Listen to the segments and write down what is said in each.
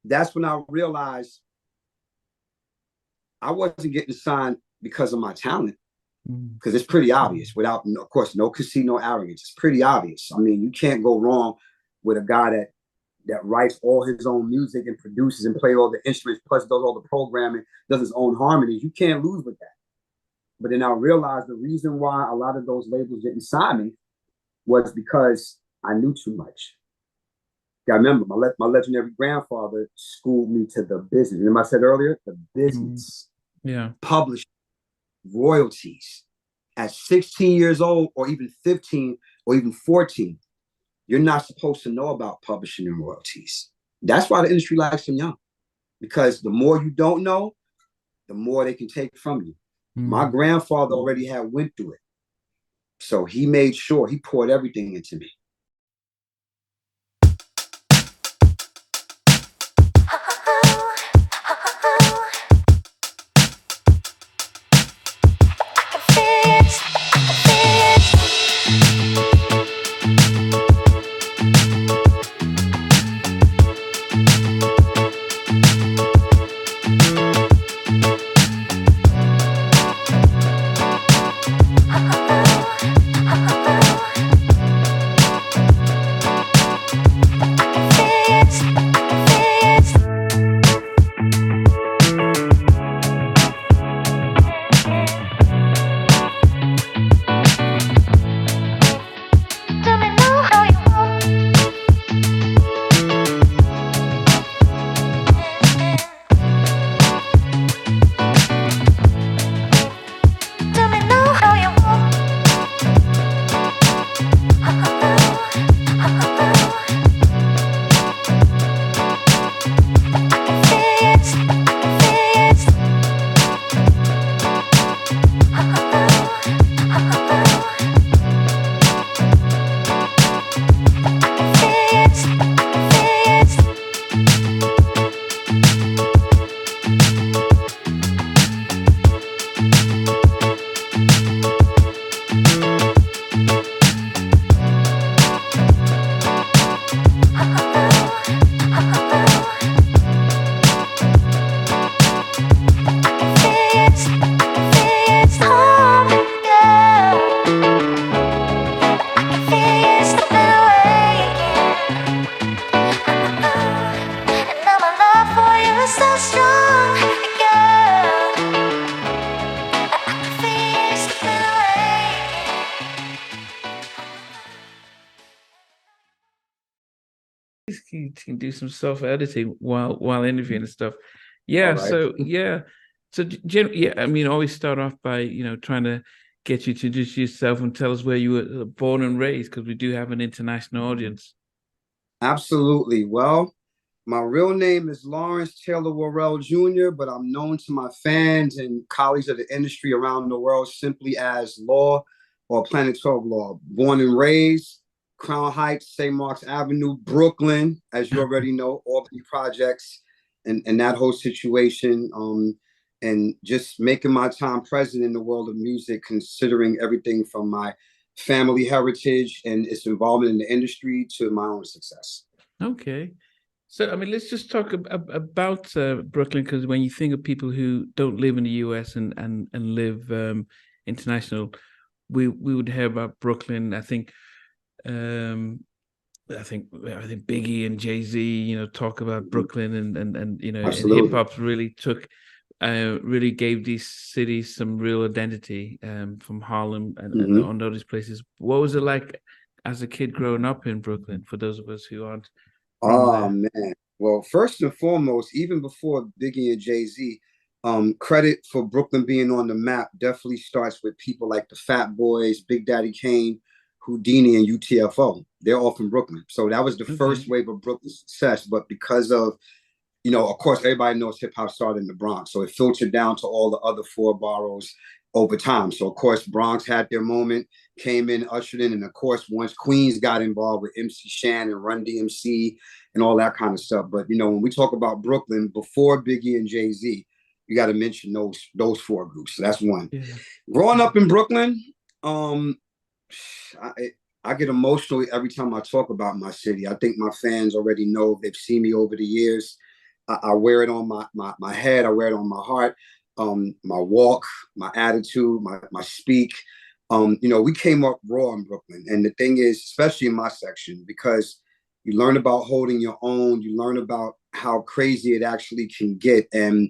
that's when I realized I wasn't getting signed because of my talent, because it's pretty obvious. Without, of course, no casino arrogance. It's pretty obvious. I mean, you can't go wrong with a guy that writes all his own music and produces and plays all the instruments, plus does all the programming, does his own harmonies. You can't lose with that. But then I realized the reason why a lot of those labels didn't sign me was because I knew too much. I remember my legendary grandfather schooled me to the business. Remember I said earlier, the business, publishing, royalties. At 16 years old, or even 15, or even 14, you're not supposed to know about publishing and royalties. That's why the industry likes them young, because the more you don't know, the more they can take from you. My grandfather already had went through it. So he made sure he poured everything into me. You can do some self-editing while interviewing and stuff. Yeah. Right. So yeah. So yeah, I mean, always start off by trying to get you to introduce yourself and tell us where you were born and raised, because we do have an international audience. Absolutely. Well, my real name is Lawrence Taylor Worrell Jr., but I'm known to my fans and colleagues of the industry around the world simply as Law, or Planet 12 Law. Born and raised Crown Heights, St. Mark's Avenue, Brooklyn, as you already know, Albany Projects, and that whole situation. And just making my time present in the world of music, considering everything from my family heritage and its involvement in the industry to my own success. Okay. So, I mean, let's just talk about Brooklyn, because when you think of people who don't live in the US and live international, we would hear about Brooklyn. I think Biggie and Jay-Z, talk about Brooklyn, and and hip hop really really gave these cities some real identity, from Harlem and on those places. What was it like as a kid growing up in Brooklyn, for those of us who aren't? Oh, man. Well, first and foremost, even before Biggie and Jay-Z, credit for Brooklyn being on the map definitely starts with people like the Fat Boys, Big Daddy Kane, Houdini, and UTFO. They're all from Brooklyn. So that was the first wave of Brooklyn success. But because of, of course, everybody knows hip hop started in the Bronx. So it filtered down to all the other four boroughs over time. So, of course, Bronx had their moment, came in, ushered in. And, of course, once Queens got involved with MC Shan and Run DMC and all that kind of stuff. But, when we talk about Brooklyn, before Biggie and Jay-Z, you got to mention those four groups. So that's one. Yeah. Growing up in Brooklyn, I get emotional every time I talk about my city. I think my fans already know. They've seen me over the years. I wear it on my head. I wear it on my heart. My walk, my attitude, my speak. We came up raw in Brooklyn. And the thing is, especially in my section, because you learn about holding your own, you learn about how crazy it actually can get. And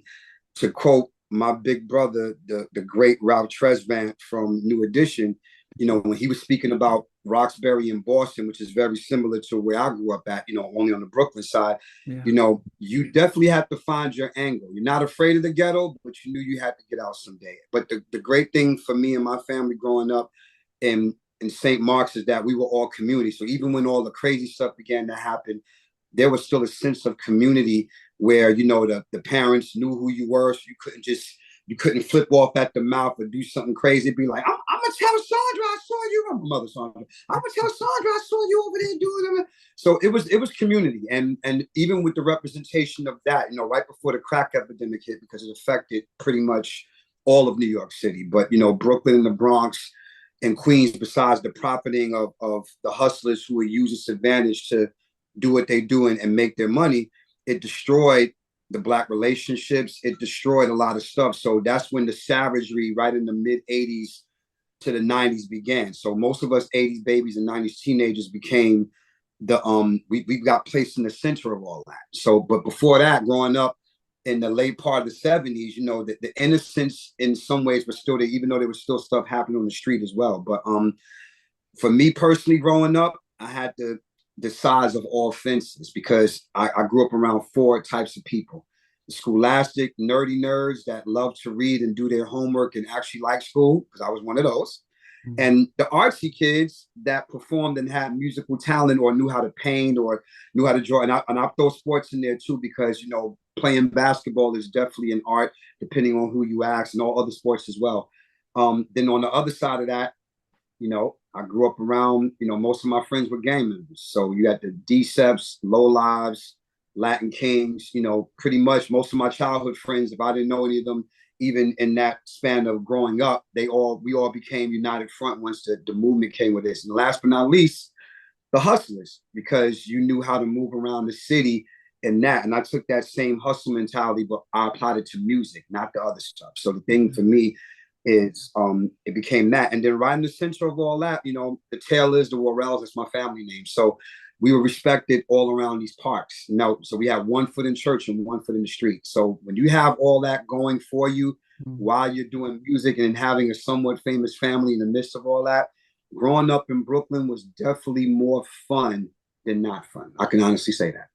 to quote my big brother, the great Ralph Tresvant from New Edition, when he was speaking about Roxbury in Boston, which is very similar to where I grew up at, only on the Brooklyn side, you definitely have to find your angle. You're not afraid of the ghetto, but you knew you had to get out someday. But the great thing for me and my family growing up in St. Mark's is that we were all community. So even when all the crazy stuff began to happen, there was still a sense of community where, the parents knew who you were. So you couldn't flip off at the mouth or do something crazy. Be like, I'm going to tell Sandra I saw you. My mother Sandra. I'm going to tell Sandra I saw you over there doing it. So it was community. And even with the representation of that, right before the crack epidemic hit, because it affected pretty much all of New York City. But, Brooklyn and the Bronx and Queens, besides the profiting of the hustlers who would use this advantage to do what they do and make their money, it destroyed the Black relationships. It destroyed a lot of stuff. So that's when the savagery right in the mid 80s to the 90s began. So most of us 80s babies and 90s teenagers became we got placed in the center of all that. So, but before that, growing up in the late part of the 70s, the innocence in some ways was still there, even though there was still stuff happening on the street as well. But for me personally, growing up, I had the size of all fences because I grew up around four types of people: the scholastic, nerdy nerds that love to read and do their homework and actually like school, because I was one of those. Mm-hmm. And the artsy kids that performed and had musical talent or knew how to paint or knew how to draw. And I throw sports in there too, because, playing basketball is definitely an art, depending on who you ask, and all other sports as well. Then on the other side of that, I grew up around, most of my friends were gang members. So you had the D-Seps, Low Lives, Latin Kings, pretty much most of my childhood friends, if I didn't know any of them, even in that span of growing up, we all became united front once the movement came with this. And last but not least, the hustlers, because you knew how to move around the city in that. And I took that same hustle mentality, but I applied it to music, not the other stuff. So the thing for me is it became that. And then right in the center of all that, the Taylors, the Worrells, that's my family name. So we were respected all around these parks. So we had one foot in church and one foot in the street. So when you have all that going for you while you're doing music and having a somewhat famous family in the midst of all that, growing up in Brooklyn was definitely more fun than not fun. I can honestly say that.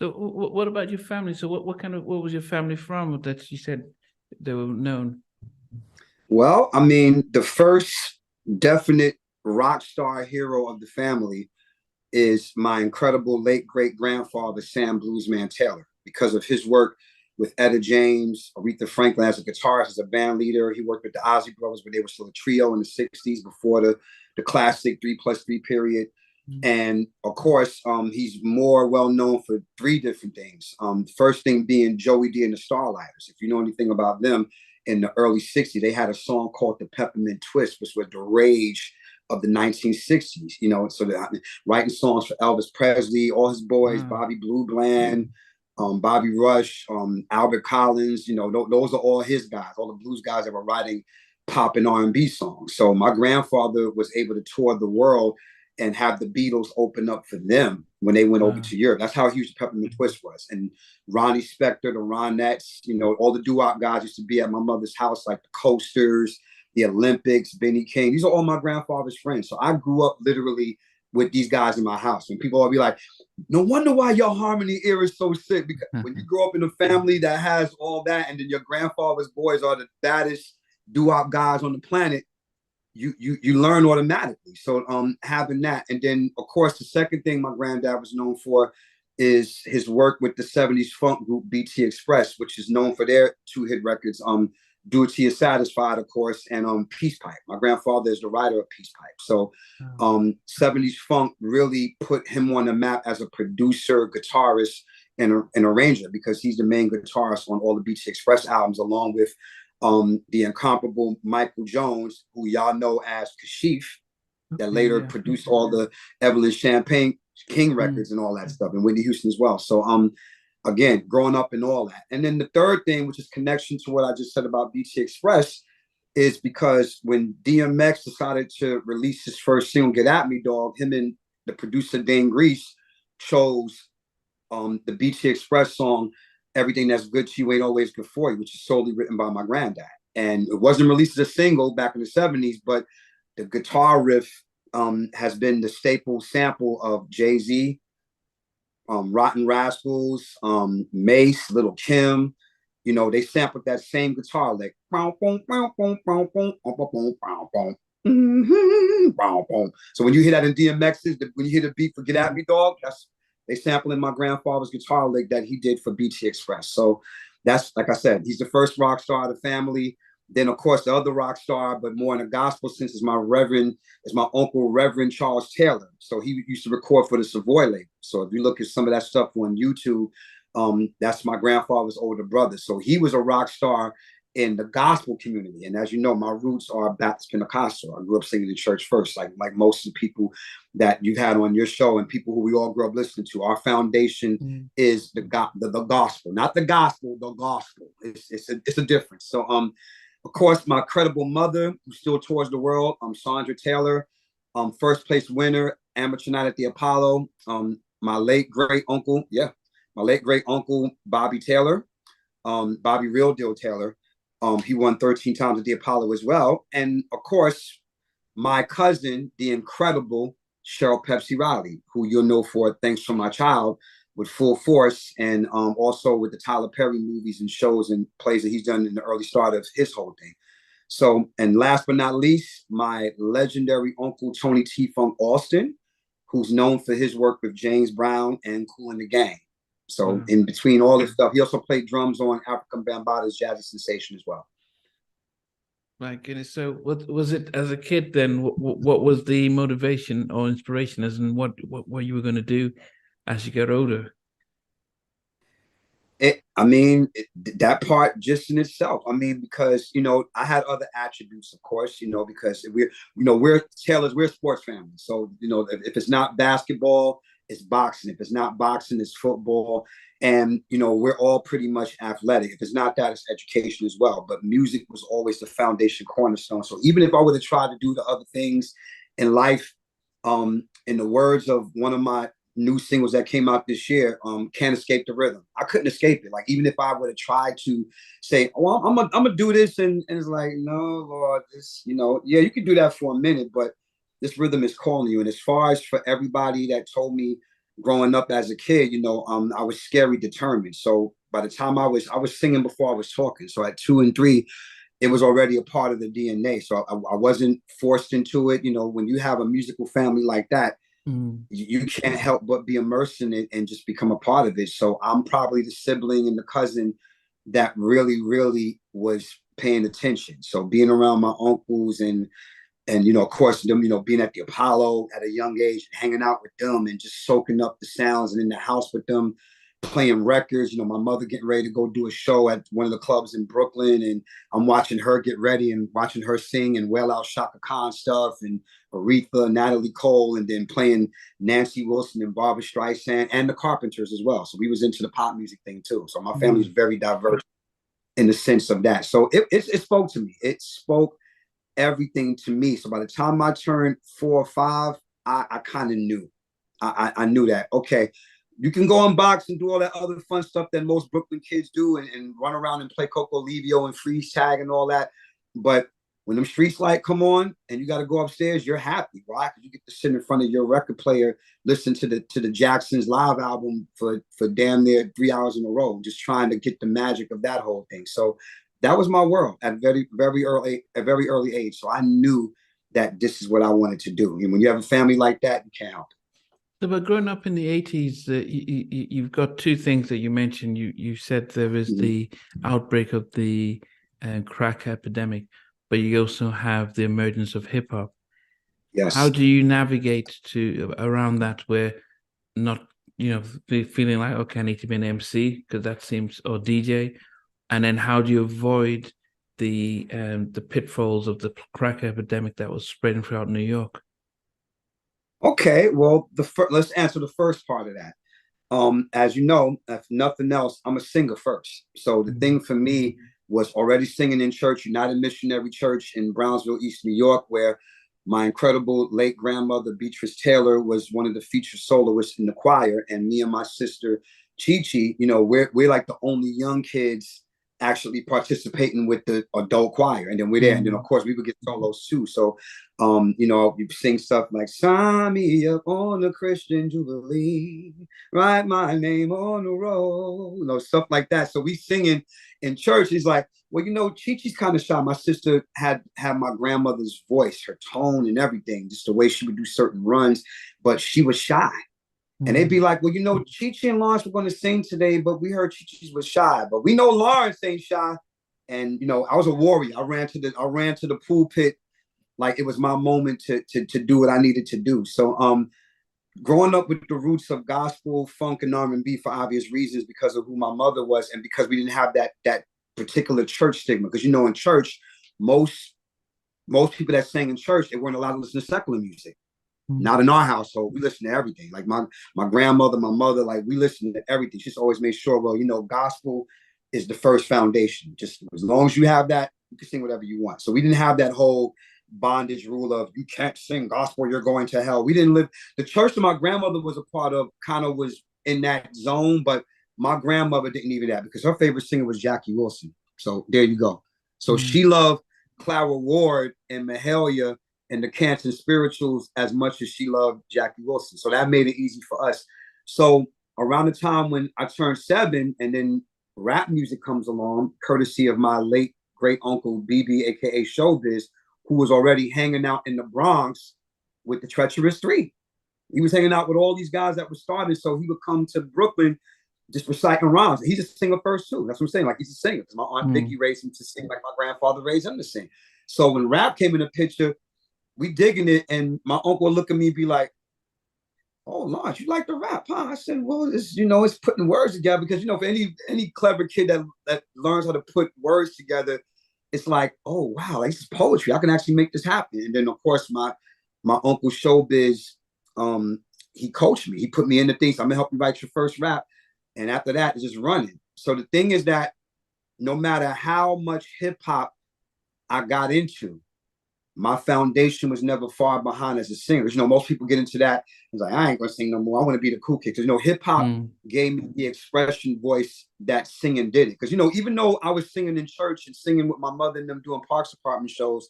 So what about your family? So what was your family from that you said they were known? Well, I mean, the first definite rock star hero of the family is my incredible late great grandfather, Sam Bluzman Taylor, because of his work with Etta James, Aretha Franklin as a guitarist, as a band leader. He worked with the Ozzy Brothers, but they were still a trio in the 60s before the classic 3+3 period. And of course, he's more well known for three different things. The first thing being Joey D and the Starlighters. If you know anything about them, in the early 60s, they had a song called The Peppermint Twist, which was the rage of the 1960s, so writing songs for Elvis Presley, all his boys, Bobby Blue Bland, Bobby Rush, Albert Collins, those are all his guys, all the blues guys that were writing pop and R&B songs. So my grandfather was able to tour the world and have the Beatles open up for them when they went over to Europe. That's how huge the Peppermint Twist was. And Ronnie Spector, the Ronettes, all the doo-wop guys used to be at my mother's house, like the Coasters, the Olympics, Benny King. These are all my grandfather's friends. So I grew up literally with these guys in my house. And people will be like, no wonder why your harmony ear is so sick. Because when you grow up in a family that has all that, and then your grandfather's boys are the baddest doo-wop guys on the planet, you learn automatically. So having that. And then, of course, the second thing my granddad was known for is his work with the 70s funk group BT Express, which is known for their two hit records, Do It Till You're Satisfied, of course, and Peace Pipe. My grandfather is the writer of Peace Pipe. So 70s funk really put him on the map as a producer, guitarist, and arranger, because he's the main guitarist on all the BT Express albums, along with the incomparable Michael Jones, who y'all know as Kashif, that later produced all the Evelyn Champagne King records and all that stuff, and Whitney Houston as well. So again, growing up and all that. And then the third thing, which is connection to what I just said about BT Express, is because when DMX decided to release his first single, Get At Me, Dog, him and the producer Dane Grease chose the BT Express song, Everything That's Good to You Ain't Always Good For You, which is solely written by my granddad. And it wasn't released as a single back in the 70s, but the guitar riff has been the staple sample of Jay-Z, Rotten Rascals, Mace, Little Kim. You know, they sampled that same guitar lick. So when you hear that in DMX's, when you hear the beat for Get At Me, Dog, that's they sampling my grandfather's guitar lick that he did for BT Express. So that's, like I said, he's the first rock star of the family. Then, of course, the other rock star, but more in the gospel sense, is my uncle, Reverend Charles Taylor. So he used to record for the Savoy label. So if you look at some of that stuff on YouTube, that's my grandfather's older brother. So he was a rock star in the gospel community. And as you know, my roots are Baptist Pentecostal. I grew up singing in church first, like most of the people that you've had on your show and people who we all grew up listening to. Our foundation is the gospel, not the gospel, the gospel. It's a difference. So, of course, my incredible mother, who still tours the world, Sandra Taylor, first place winner, amateur night at the Apollo. My late great uncle, Bobby Taylor, Bobby Real Deal Taylor. He won 13 times at the Apollo as well. And of course, my cousin, the incredible Cheryl Pepsi Riley, who you'll know for Thanks for My Child, with Full Force, and also with the Tyler Perry movies and shows and plays that he's done in the early start of his whole thing. So, and last but not least, my legendary uncle, Tony T. Funk Austin, who's known for his work with James Brown and Kool and the Gang. So in between all this stuff, he also played drums on African Bambaata's Jazzy Sensation as well. My goodness. So what was it as a kid then? What was the motivation or inspiration as in what you were going to do as you got older? That part just in itself. I mean, because, you know, I had other attributes, of course, you know, because we're Taylors, we're a sports family. So, you know, if it's not basketball, it's boxing. If it's not boxing, it's football. And, you know, we're all pretty much athletic. If it's not that, it's education as well. But music was always the foundation cornerstone. So even if I would have tried to do the other things in life, in the words of one of my new singles that came out this year, Can't Escape the Rhythm. I couldn't escape it. Like, even if I would have tried to say, well, I'm gonna do this, and it's like, no, Lord, this, you know, yeah, you can do that for a minute, but this rhythm is calling you. And as far as for everybody that told me growing up as a kid, you know, I was scary determined. So by the time I was singing before I was talking. So at 2 and 3, it was already a part of the DNA. So I wasn't forced into it. You know, when you have a musical family like that, you can't help but be immersed in it and just become a part of it. So I'm probably the sibling and the cousin that really, really was paying attention. So being around my uncles and you know, of course, them, you know, being at the Apollo at a young age, hanging out with them and just soaking up the sounds, and in the house with them, playing records. You know, my mother getting ready to go do a show at one of the clubs in Brooklyn, and I'm watching her get ready and watching her sing and wail out Shaka Khan stuff and Aretha, Natalie Cole, and then playing Nancy Wilson and Barbra Streisand and the Carpenters as well. So we was into the pop music thing too. So my family is very diverse in the sense of that. So it spoke to me. It spoke everything to me. So by the time I turned 4 or 5, I kind of knew. I knew that, okay, you can go and box and do all that other fun stuff that most Brooklyn kids do and run around and play Coco Livio and freeze tag and all that. But when them streets light come on and you got to go upstairs, you're happy, right? Because you get to sit in front of your record player, listen to the Jacksons live album for damn near 3 hours in a row, just trying to get the magic of that whole thing. So that was my world at very early age. So I knew that this is what I wanted to do. And when you have a family like that, you can't help it. So, but growing up in the 80s, you've got two things that you mentioned. You said there was the outbreak of the crack epidemic, but you also have the emergence of hip hop. Yes. How do you navigate around that, where not, you know, feeling like, okay, I need to be an MC because that seems, or DJ, and then how do you avoid the pitfalls of the crack epidemic that was spreading throughout New York? Okay, well, let's answer the first part of that. As you know, if nothing else, I'm a singer first. So the thing for me was already singing in church, United Missionary Church in Brownsville, East New York, where my incredible late grandmother, Beatrice Taylor, was one of the featured soloists in the choir. And me and my sister, Chi Chi, we're like the only young kids actually participating with the adult choir. And then we're there. And then, of course, we would get solos too. So, you sing stuff like, sign me up on the Christian Jubilee, write my name on the roll, stuff like that. So we singing in church. He's like, well, Chi Chi's kind of shy. My sister had my grandmother's voice, her tone and everything, just the way she would do certain runs, but she was shy. And they'd be like, well, Chi Chi and Lawrence were going to sing today, but we heard Chi Chi was shy. But we know Lawrence ain't shy. And, I was a warrior. I ran to the pulpit like it was my moment to do what I needed to do. So growing up with the roots of gospel, funk, and R&B for obvious reasons, because of who my mother was and because we didn't have that particular church stigma. Because, in church, most people that sang in church, they weren't allowed to listen to secular music. Not in our household. We listen to everything. Like my grandmother, my mother, like we listen to everything. She's always made sure, well, gospel is the first foundation. Just as long as you have that, you can sing whatever you want. So we didn't have that whole bondage rule of you can't sing gospel, you're going to hell. We didn't live. The church that my grandmother was a part of kind of was in that zone, but my grandmother didn't even that because her favorite singer was Jackie Wilson. So there you go. So she loved Clara Ward and Mahalia and the Canton Spirituals as much as she loved Jackie Wilson. So that made it easy for us. So around the time when I turned 7 and then rap music comes along, courtesy of my late great uncle, BB, aka Showbiz, who was already hanging out in the Bronx with the Treacherous Three. He was hanging out with all these guys that were started. So he would come to Brooklyn just reciting rhymes. He's a singer first too. That's what I'm saying. Like he's a singer because my Aunt Vicky raised him to sing like my grandfather raised him to sing. So when rap came in the picture, we digging it, and my uncle would look at me and be like, "Oh, Lawrence, you like the rap, huh?" I said, "Well, it's putting words together because for any clever kid that learns how to put words together, it's like, oh wow, like, this is poetry. I can actually make this happen." And then of course my uncle Showbiz, he coached me. He put me in the things. I'm gonna help you write your first rap, and after that, it's just running. So the thing is that no matter how much hip hop I got into, my foundation was never far behind as a singer. Most people get into that. It's like, I ain't gonna sing no more. I want to be the cool kid. Because hip hop gave me the expression voice that singing did it. Because even though I was singing in church and singing with my mother and them doing Parks Department shows,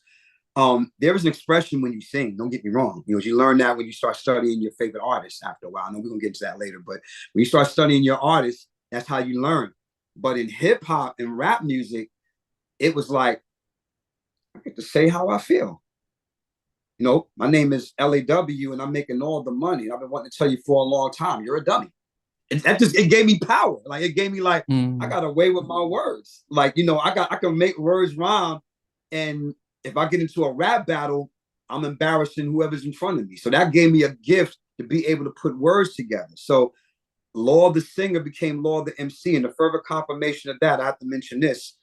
there is an expression when you sing. Don't get me wrong. You learn that when you start studying your favorite artists after a while. I know we're gonna get into that later, but when you start studying your artists, that's how you learn. But in hip hop and rap music, it was like, I get to say how I feel. My name is LAW and I'm making all the money. I've been wanting to tell you for a long time, you're a dummy. And it gave me power. Like it gave me I got away with my words. Like, I can make words rhyme. And if I get into a rap battle, I'm embarrassing whoever's in front of me. So that gave me a gift to be able to put words together. So Law the singer became Law the MC. And the further confirmation of that, I have to mention this.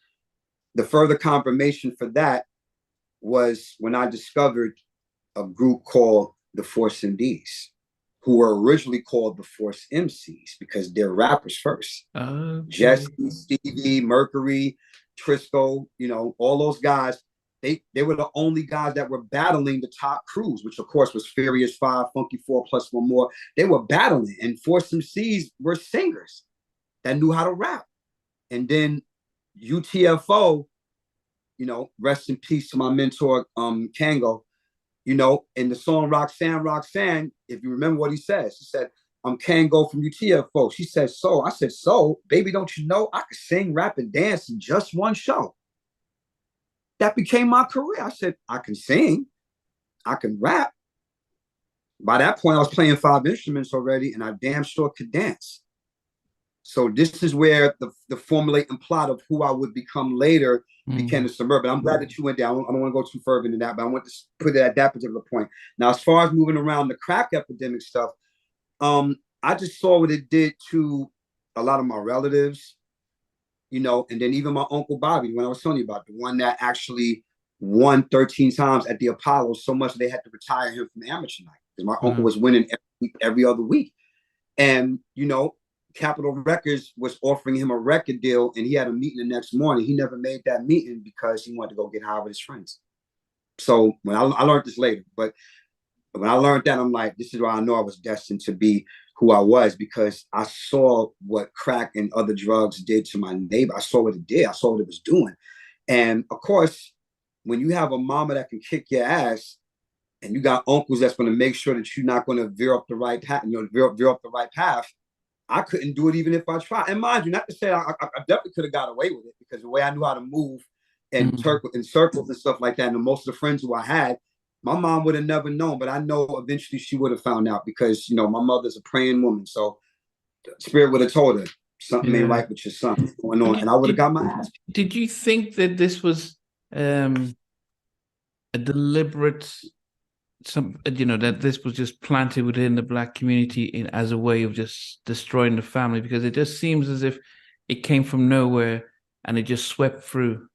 The further confirmation for that was when I discovered a group called the Force MDs, who were originally called the Force MCs because they're rappers first. Jesse, Stevie, Mercury, Trisco, all those guys, they were the only guys that were battling the top crews, which of course was Furious 5, Funky 4 plus one more. They were battling, and Force MCs were singers that knew how to rap. And then UTFO, rest in peace to my mentor, Kango, in the song Roxanne, if you remember what he says, he said, Kango from UTFO. She said, so. I said, so, baby, don't you know I could sing, rap, and dance in just one show? That became my career. I said, I can sing, I can rap. By that point, I was playing 5 instruments already, and I damn sure could dance. So this is where the formulating plot of who I would become later became the Suburban. I'm glad that you went there. I don't want to go too further into that, but I want to put it at that particular point. Now, as far as moving around the crack epidemic stuff, I just saw what it did to a lot of my relatives, and then even my Uncle Bobby, when I was telling you about, the one that actually won 13 times at the Apollo, so much they had to retire him from amateur night because my uncle was winning every other week. And, Capitol Records was offering him a record deal, and he had a meeting the next morning. He never made that meeting because he wanted to go get high with his friends. So when I learned this later, but when I learned that, I'm like, this is why I know I was destined to be who I was, because I saw what crack and other drugs did to my neighbor. I saw what it did. I saw what it was doing. And of course, when you have a mama that can kick your ass, and you got uncles that's going to make sure that you're not going to veer up the right path, veer up the right path, I couldn't do it even if I tried. And mind you, not to say I definitely could have got away with it, because the way I knew how to move and in circles and stuff like that, and most of the friends who I had, my mom would have never known, but I know eventually she would have found out, because, you know, my mother's a praying woman. So Spirit would have told her something ain't right with your son going on, and I would have got my ass. Did you think that this was a deliberate, that this was just planted within the Black community as a way of just destroying the family? Because it just seems as if it came from nowhere and it just swept through.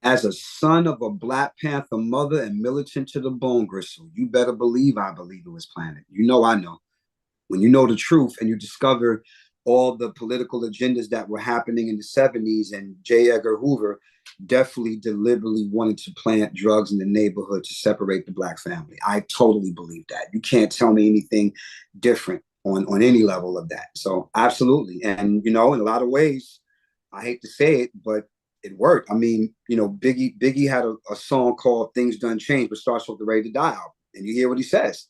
As a son of a Black Panther mother and militant to the bone gristle, you better believe I believe it was planted. You know I know. When you know the truth and you discover all the political agendas that were happening in the 70s, and J. Edgar Hoover definitely deliberately wanted to plant drugs in the neighborhood to separate the Black family. I totally believe that. You can't tell me anything different on any level of that. So absolutely. And, you know, in a lot of ways, I hate to say it, but it worked. I mean, you know, Biggie had a song called Things Done Change, but starts with the Ready to Die album. And you hear what he says.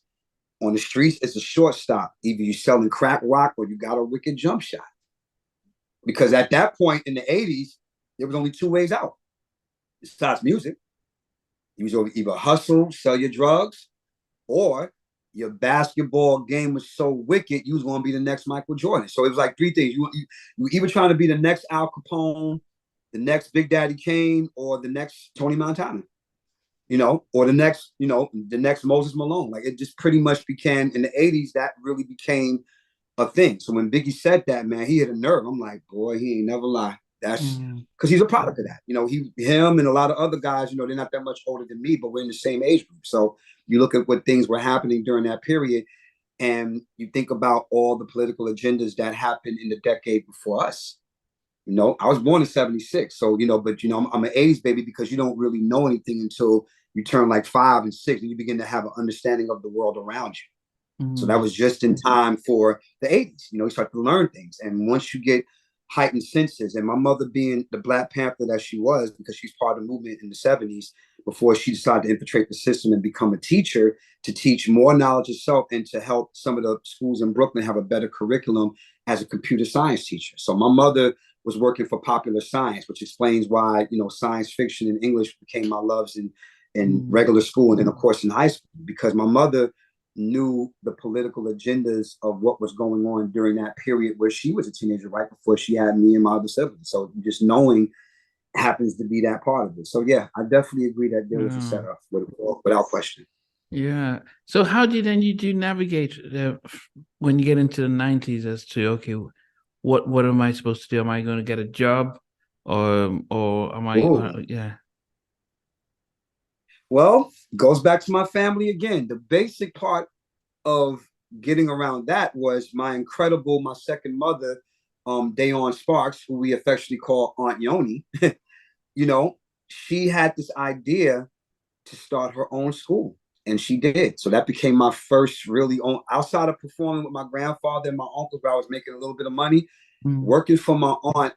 On the streets, it's a short stop. Either you're selling crack rock or you got a wicked jump shot. Because at that point in the 80s, there was only two ways out. Besides music, you was either hustle, sell your drugs, or your basketball game was so wicked, you was going to be the next Michael Jordan. So it was like three things. You were either trying to be the next Al Capone, the next Big Daddy Kane, or the next Tony Montana, you know, or the next Moses Malone. Like, it just pretty much became, in the 80s, that really became a thing. So when Biggie said that, man, he hit a nerve. I'm like, boy, he ain't never lie. That's because he's a product of that. You know, him and a lot of other guys, you know, they're not that much older than me, but we're in the same age group. So you look at what things were happening during that period, and you think about all the political agendas that happened in the decade before us. You know, I was born in 76. So, you know, but, you know, I'm an 80s baby, because you don't really know anything until you turn like 5 and 6 and you begin to have an understanding of the world around you. So that was just in time for the 80s. You know, you start to learn things. And once you get heightened senses, and my mother being the Black Panther that she was, because she's part of the movement in the 70s, before she decided to infiltrate the system and become a teacher to teach more knowledge of self and to help some of the schools in Brooklyn have a better curriculum as a computer science teacher. So my mother was working for popular science, which explains why, you know, science fiction and English became my loves in regular school, and then of course in high school, because my mother knew the political agendas of what was going on during that period where she was a teenager, right before she had me and my other siblings. So just knowing happens to be that part of it. So yeah, I definitely agree that there was a setup without question. Yeah. So how did you navigate when you get into the 90s as to, okay, what am I supposed to do? Am I going to get a job, or am I? Yeah. Well, goes back to my family again. The basic part of getting around that was my second mother, Dayon Sparks, who we affectionately call Aunt Yoni. You know, she had this idea to start her own school, and she did. So that became my first really outside of performing with my grandfather and my uncle, where I was making a little bit of money, working for my aunt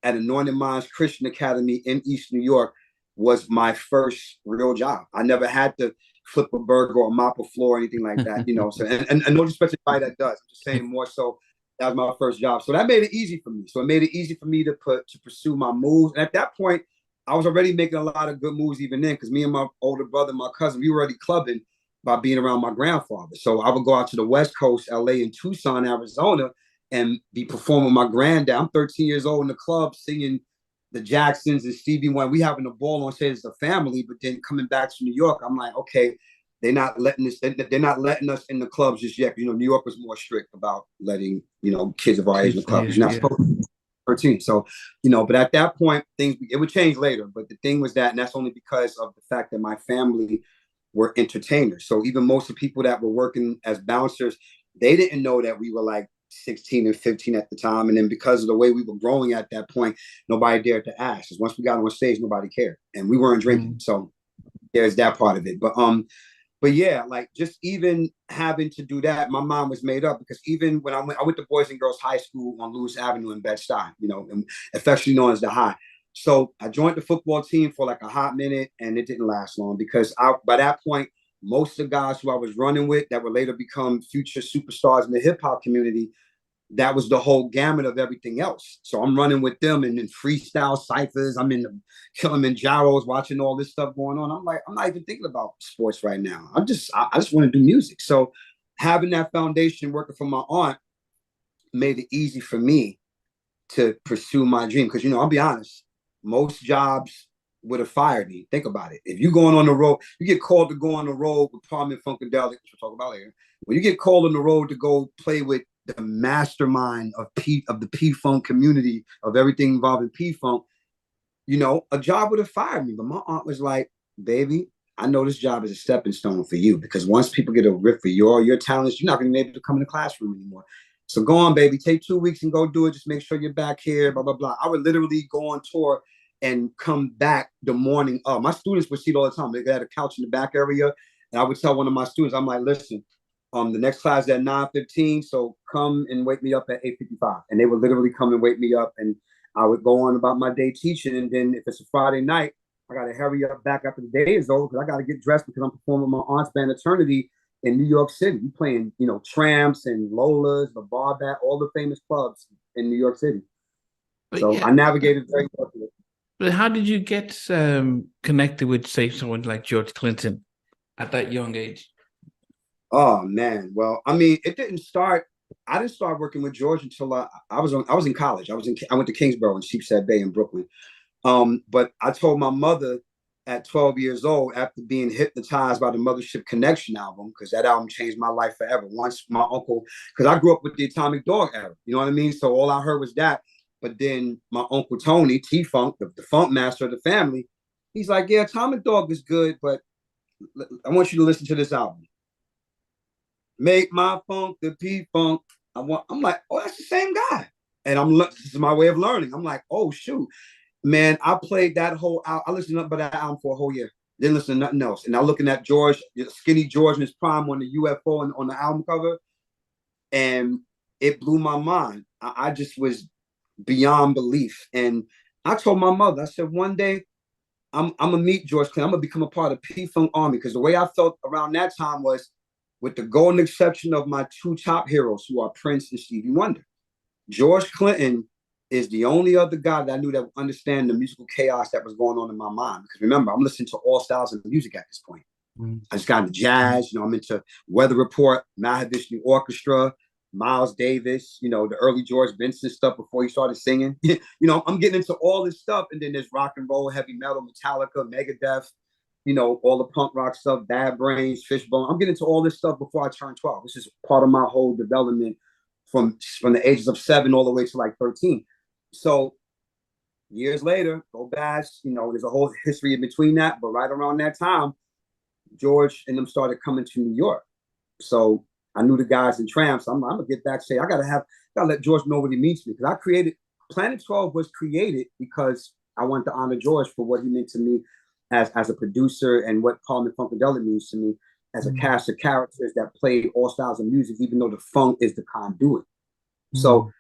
at Anointed Minds Christian Academy in East New York was my first real job. I never had to flip a burger or mop a floor or anything like that, you know. So and no disrespect to anybody that does. I'm just saying more so that was my first job. So that made it easy for me. So it made it easy for me to pursue my moves. And at that point, I was already making a lot of good moves even then, because me and my older brother, my cousin, we were already clubbing by being around my grandfather. So I would go out to the West Coast, LA and Tucson, Arizona, and be performing with my granddad. I'm 13 years old in the club singing the Jacksons and Stevie Wonder. We having a ball on stage as a family, but then coming back to New York, I'm like, okay, they're not letting us in the clubs just yet. You know, New York was more strict about letting, you know, kids of our age in the club. You're not supposed to. 13. So, you know, but at that point, it would change later. But the thing was that, and that's only because of the fact that my family were entertainers. So even most of the people that were working as bouncers, they didn't know that we were like 16 and 15 at the time. And then because of the way we were growing at that point, nobody dared to ask. Because once we got on stage, nobody cared. And we weren't drinking. So there's that part of it. But yeah, like just even having to do that, my mind was made up because even when I went to Boys and Girls High School on Lewis Avenue in Bed-Stuy, you know, and affectionately known as the High. So I joined the football team for like a hot minute, and it didn't last long because by that point, most of the guys who I was running with that would later become future superstars in the hip hop community, that was the whole gamut of everything else. So I'm running with them and in freestyle ciphers. I'm in the Kilimanjaros watching all this stuff going on. I'm like, I'm not even thinking about sports right now. I just want to do music. So having that foundation working for my aunt made it easy for me to pursue my dream. Because, you know, I'll be honest, most jobs would have fired me. Think about it. If you're going on the road, you get called to go on the road with Parliament Funkadelic, which we'll talk about later. When you get called on the road to go play with the mastermind of the P-Funk community, of everything involving P-Funk, you know, a job would have fired me. But my aunt was like, baby, I know this job is a stepping stone for you because once people get a rip for your talents, you're not going to be able to come in the classroom anymore. So go on, baby, take 2 weeks and go do it. Just make sure you're back here, blah, blah, blah. I would literally go on tour and come back the morning of. My students would see it all the time. They had a couch in the back area. And I would tell one of my students, I'm like, listen, the next class is at 9:15, so come and wake me up at 8:55. And they would literally come and wake me up, and I would go on about my day teaching. And then if it's a Friday night, I got to hurry up back after the day is over because I got to get dressed because I'm performing my aunt's band Eternity in New York City. You playing, you know, Tramps and Lolas, the Bar Bat, all the famous clubs in New York City. But so yeah, I navigated very well. But how did you get connected with, say, someone like George Clinton at that young age? Oh man, well, I mean, it didn't start. I didn't start working with George until I was in college. I went to Kingsborough in Sheepshead Bay in Brooklyn. But I told my mother at 12 years old, after being hypnotized by the Mothership Connection album, because that album changed my life forever. Once my uncle, because I grew up with the Atomic Dog era, you know what I mean? So all I heard was that. But then my Uncle Tony, T-Funk, the funk master of the family, he's like, yeah, Atomic Dog is good, but I want you to listen to this album. Make my funk the P-Funk. I'm like, oh, that's the same guy. And this is my way of learning. I'm like, oh, shoot. Man, I played that whole album. I listened to nothing but that album for a whole year. Didn't listen to nothing else. And now looking at George, skinny George in his prime on the UFO and on the album cover, and it blew my mind. I just was beyond belief. And I told my mother, I said, one day I'm gonna meet George Clinton. I'm gonna become a part of P-Funk Army. Because the way I felt around that time was, with the golden exception of my two top heroes, who are Prince and Stevie Wonder, George Clinton is the only other guy that I knew that would understand the musical chaos that was going on in my mind. Because remember, I'm listening to all styles of music at this point. I just got into jazz, you know, I'm into Weather Report, Mahavishnu Orchestra, Miles Davis, you know, the early George Benson stuff before he started singing. You know, I'm getting into all this stuff. And then there's rock and roll, heavy metal, Metallica, Megadeth, you know, all the punk rock stuff, Bad Brains, Fishbone. I'm getting into all this stuff before I turned 12. This is part of my whole development from the ages of 7 all the way to like 13. So years later, go back, you know, there's a whole history in between that. But right around that time, George and them started coming to New York. So I knew the guys in Tramps. I'm gonna get back, say, I gotta let George know what he means to me. Because I created Planet 12 was created because I wanted to honor George for what he meant to me as a producer and what Parliament Funkadelic means to me as a cast of characters that played all styles of music, even though the funk is the conduit. So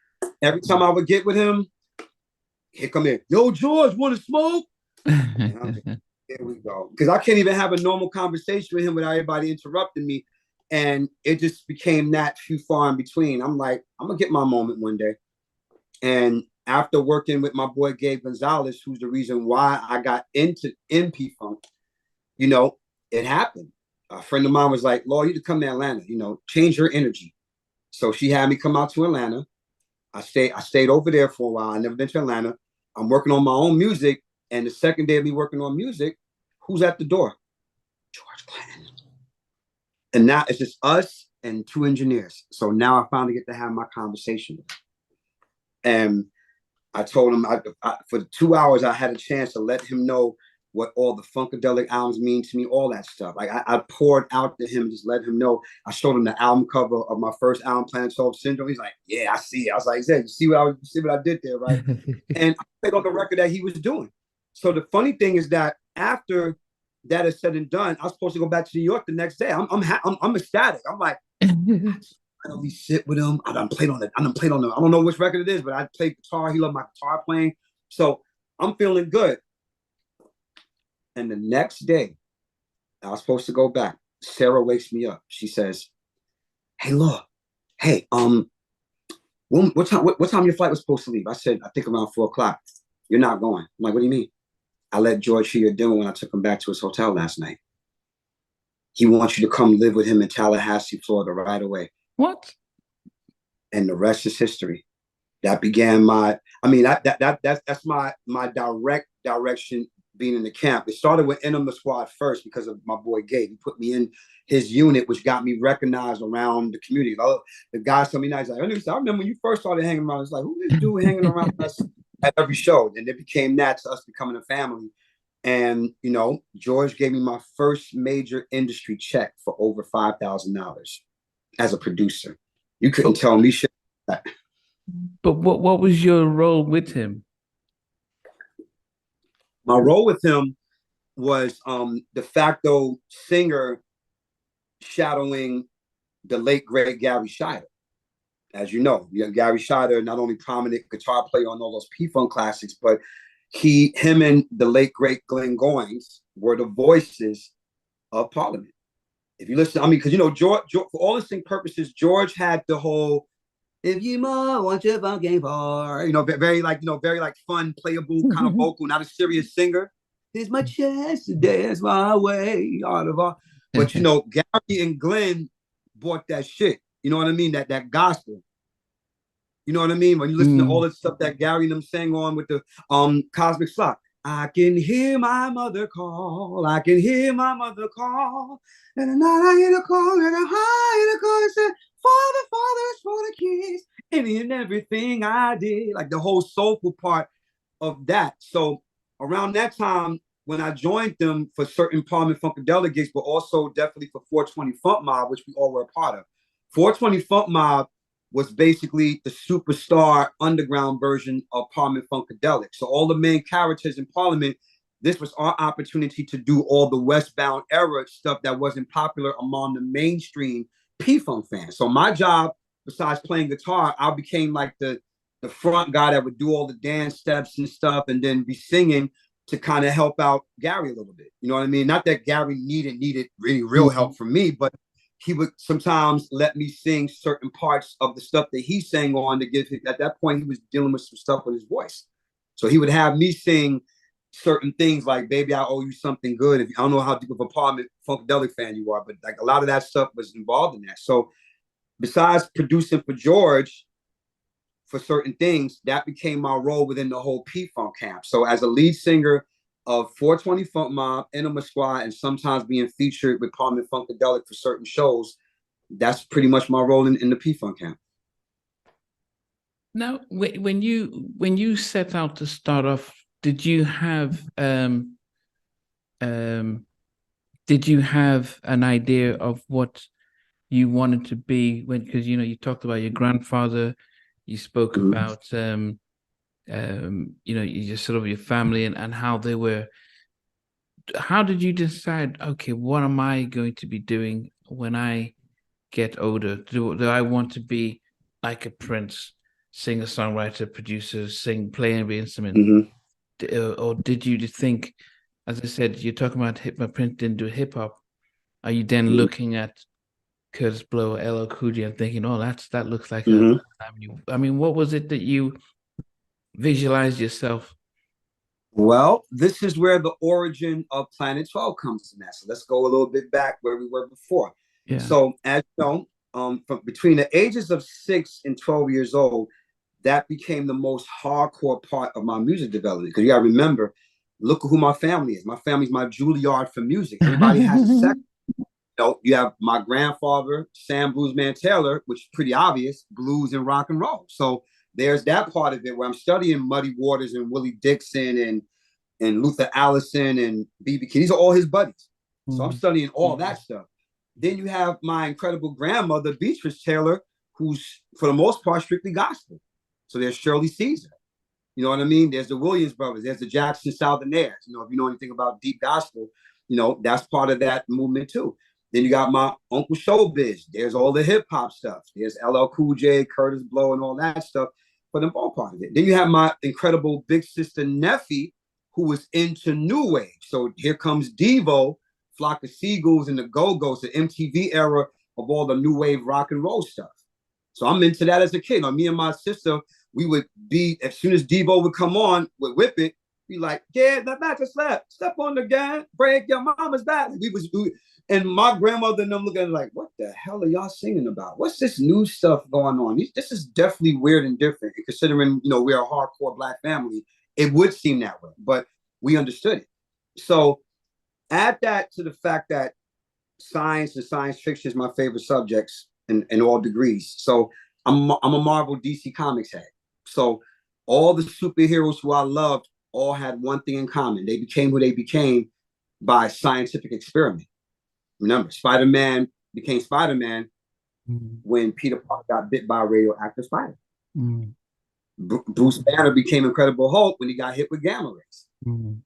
every time I would get with him, here come in, yo, George, want to smoke? Here we go. Because I can't even have a normal conversation with him without everybody interrupting me. And it just became that few far in between. I'm like, I'm going to get my moment one day. And after working with my boy Gabe Gonzalez, who's the reason why I got into P-Funk, you know, it happened. A friend of mine was like, Law, you need to come to Atlanta, you know, change your energy. So she had me come out to Atlanta. I stayed over there for a while. I never been to Atlanta. I'm working on my own music. And the second day of me working on music, who's at the door? George Clinton. And now it's just us and 2 engineers. So now I finally get to have my conversation with him. And I told him for the 2 hours, I had a chance to let him know what all the Funkadelic albums mean to me, all that stuff. Like I poured out to him, just let him know. I showed him the album cover of my first album, Planet 12 Syndrome. He's like, yeah, I see it. I was like, you see what I did there, right? And I played on the record that he was doing. So the funny thing is that after that is said and done, I was supposed to go back to New York the next day. I'm ecstatic. I'm like, I finally sit with him. I done played on it. I don't know which record it is, but I played guitar. He loved my guitar playing. So I'm feeling good. And the next day, I was supposed to go back. Sarah wakes me up. She says, hey, Law, hey, what time your flight was supposed to leave? I said, I think around 4:00. You're not going. I'm like, what do you mean? I let George hear your dinner when I took him back to his hotel last night. He wants you to come live with him in Tallahassee, Florida right away. What? And the rest is history. That began that's my direct direction being in the camp. It started with Nnamdi Squad first because of my boy Gabe. He put me in his unit, which got me recognized around the community. The guys told me nice. Like, I remember when you first started hanging around, it's like, who this dude hanging around us at every show? And it became that to us becoming a family. And, George gave me my first major industry check for over $5,000 as a producer. You couldn't tell me shit like that. But what was your role with him? My role with him was de facto singer shadowing the late, great Gary Scheider. As you know, Gary Scheider, not only prominent guitar player on all those P-Funk classics, but him and the late, great Glenn Goins were the voices of Parliament. If you listen, because, George, for all intents purposes, George had the whole, if you want your funky bar, very fun, playable kind of vocal, not a serious singer. Here's my chance to dance my way out of our. But Gary and Glenn bought that shit. You know what I mean? That gospel. You know what I mean? When you listen to all the stuff that Gary and them sang on with the Cosmic Slot. I can hear my mother call. I can hear my mother call. And at night I hear the call, and I hear the call and said, Father is for the kids. Any and everything I did. Like the whole soulful part of that. So around that time, when I joined them for certain Parliament Funkadelic gigs, but also definitely for 420 Funk Mob, which we all were a part of. 420 Funk Mob was basically the superstar underground version of Parliament Funkadelic. So all the main characters in Parliament, this was our opportunity to do all the Westbound era stuff that wasn't popular among the mainstream P-Funk fans. So my job, besides playing guitar, I became like the front guy that would do all the dance steps and stuff and then be singing to kind of help out Gary a little bit. You know what I mean? Not that Gary needed really real help from me, but he would sometimes let me sing certain parts of the stuff that he sang on to give. At that point, he was dealing with some stuff with his voice. So he would have me sing certain things like, baby, I owe you something good. I don't know how deep of a Parliament Funkadelic fan you are, but like a lot of that stuff was involved in that. So besides producing for George for certain things, that became my role within the whole P-Funk camp. So as a lead singer of 420 Funk Mob, Nnamdi Squad, and sometimes being featured with Parliament Funkadelic for certain shows, that's pretty much my role in the P-Funk camp. Now, when you set out to start off, did you have an idea of what you wanted to be because you talked about your grandfather, you spoke about you sort of your family and how they were. How did you decide, okay, what am I going to be doing when I get older? Do I want to be like a Prince, singer, songwriter, producer, play every instrument? Mm-hmm. Or did you think, as I said, you're talking about Prince didn't do hip hop. Are you then looking at Curtis Blow, LL Cool J and thinking, oh, that looks like a avenue? I mean, what was it that you visualized yourself? Well, this is where the origin of Planet 12 comes in. So let's go a little bit back where we were before. Yeah. So as you know, from between the ages of 6 and 12 years old, that became the most hardcore part of my music development. Because you got to remember, look at who my family is. My family's my Juilliard for music. Everybody has a second. You have my grandfather, Sam Bluesman Taylor, which is pretty obvious, blues and rock and roll. So there's that part of it where I'm studying Muddy Waters and Willie Dixon and and Luther Allison and B.B. King. These are all his buddies. So I'm studying all that stuff. Then you have my incredible grandmother, Beatrice Taylor, who's for the most part strictly gospel. So there's Shirley Caesar. You know what I mean? There's the Williams brothers. There's the Jackson Southerners. You know, if you know anything about deep gospel, you know, that's part of that movement too. Then you got my Uncle Showbiz. There's all the hip hop stuff. There's LL Cool J, Curtis Blow, and all that stuff. For the most part of it. Then you have my incredible big sister Neffy, who was into new wave. So here comes Devo, Flock of Seagulls, and the Go-Go's, the MTV era of all the new wave rock and roll stuff. So I'm into that as a kid. Now, me and my sister, we would be, as soon as Devo would come on with Whip It, be like, yeah, that back to slap, step on the gun, break your mama's back. And my grandmother and them looking at it like, what the hell are y'all singing about? What's this new stuff going on? This is definitely weird and different. And considering, you know, we're a hardcore Black family, it would seem that way, but we understood it. So add that to the fact that science and science fiction is my favorite subjects in all degrees. So I'm a Marvel DC Comics head. So all the superheroes who I loved all had one thing in common. They became who they became by scientific experiment. Remember, Spider-Man became Spider-Man when Peter Parker got bit by a radioactive spider. Bruce Banner became Incredible Hulk when he got hit with gamma rays.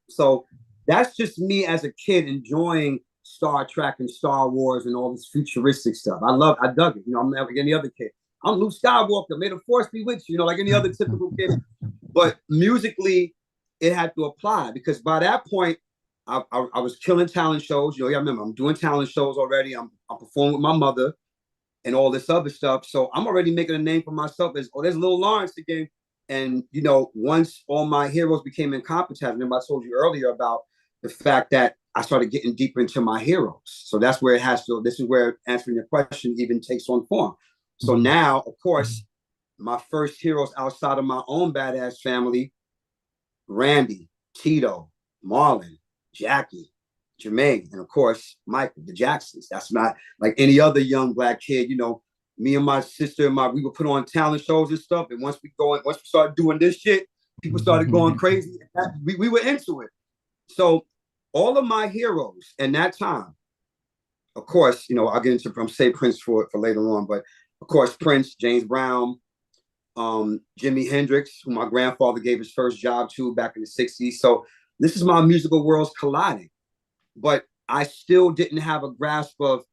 So that's just me as a kid enjoying Star Trek and Star Wars and all this futuristic stuff. I dug it. You know, I'm like any other kid. I'm Luke Skywalker. May the force be with you. You know, like any other typical kid. But musically, it had to apply because by that point, I was killing talent shows. You know, yeah, I remember I'm doing talent shows already. I'm performing with my mother and all this other stuff. So I'm already making a name for myself as, oh, there's Lil Lawrence again. And, you know, once all my heroes became incompetent, remember I told you earlier about the fact that I started getting deeper into my heroes. So that's where it has to, this is where answering your question even takes on form. So now, of course, my first heroes outside of my own badass family, Randy, Tito, Marlon, Jackie, Jermaine, and of course, Michael, the Jacksons. That's not like any other young Black kid, you know, me and my sister and we would put on talent shows and stuff. And once we started doing this shit, people started going crazy. We were into it. So all of my heroes in that time, of course, you know, I'll get into say Prince for later on, but of course, Prince, James Brown, Jimi Hendrix, who my grandfather gave his first job to back in the 60s. So this is my musical worlds colliding. But I still didn't have a grasp of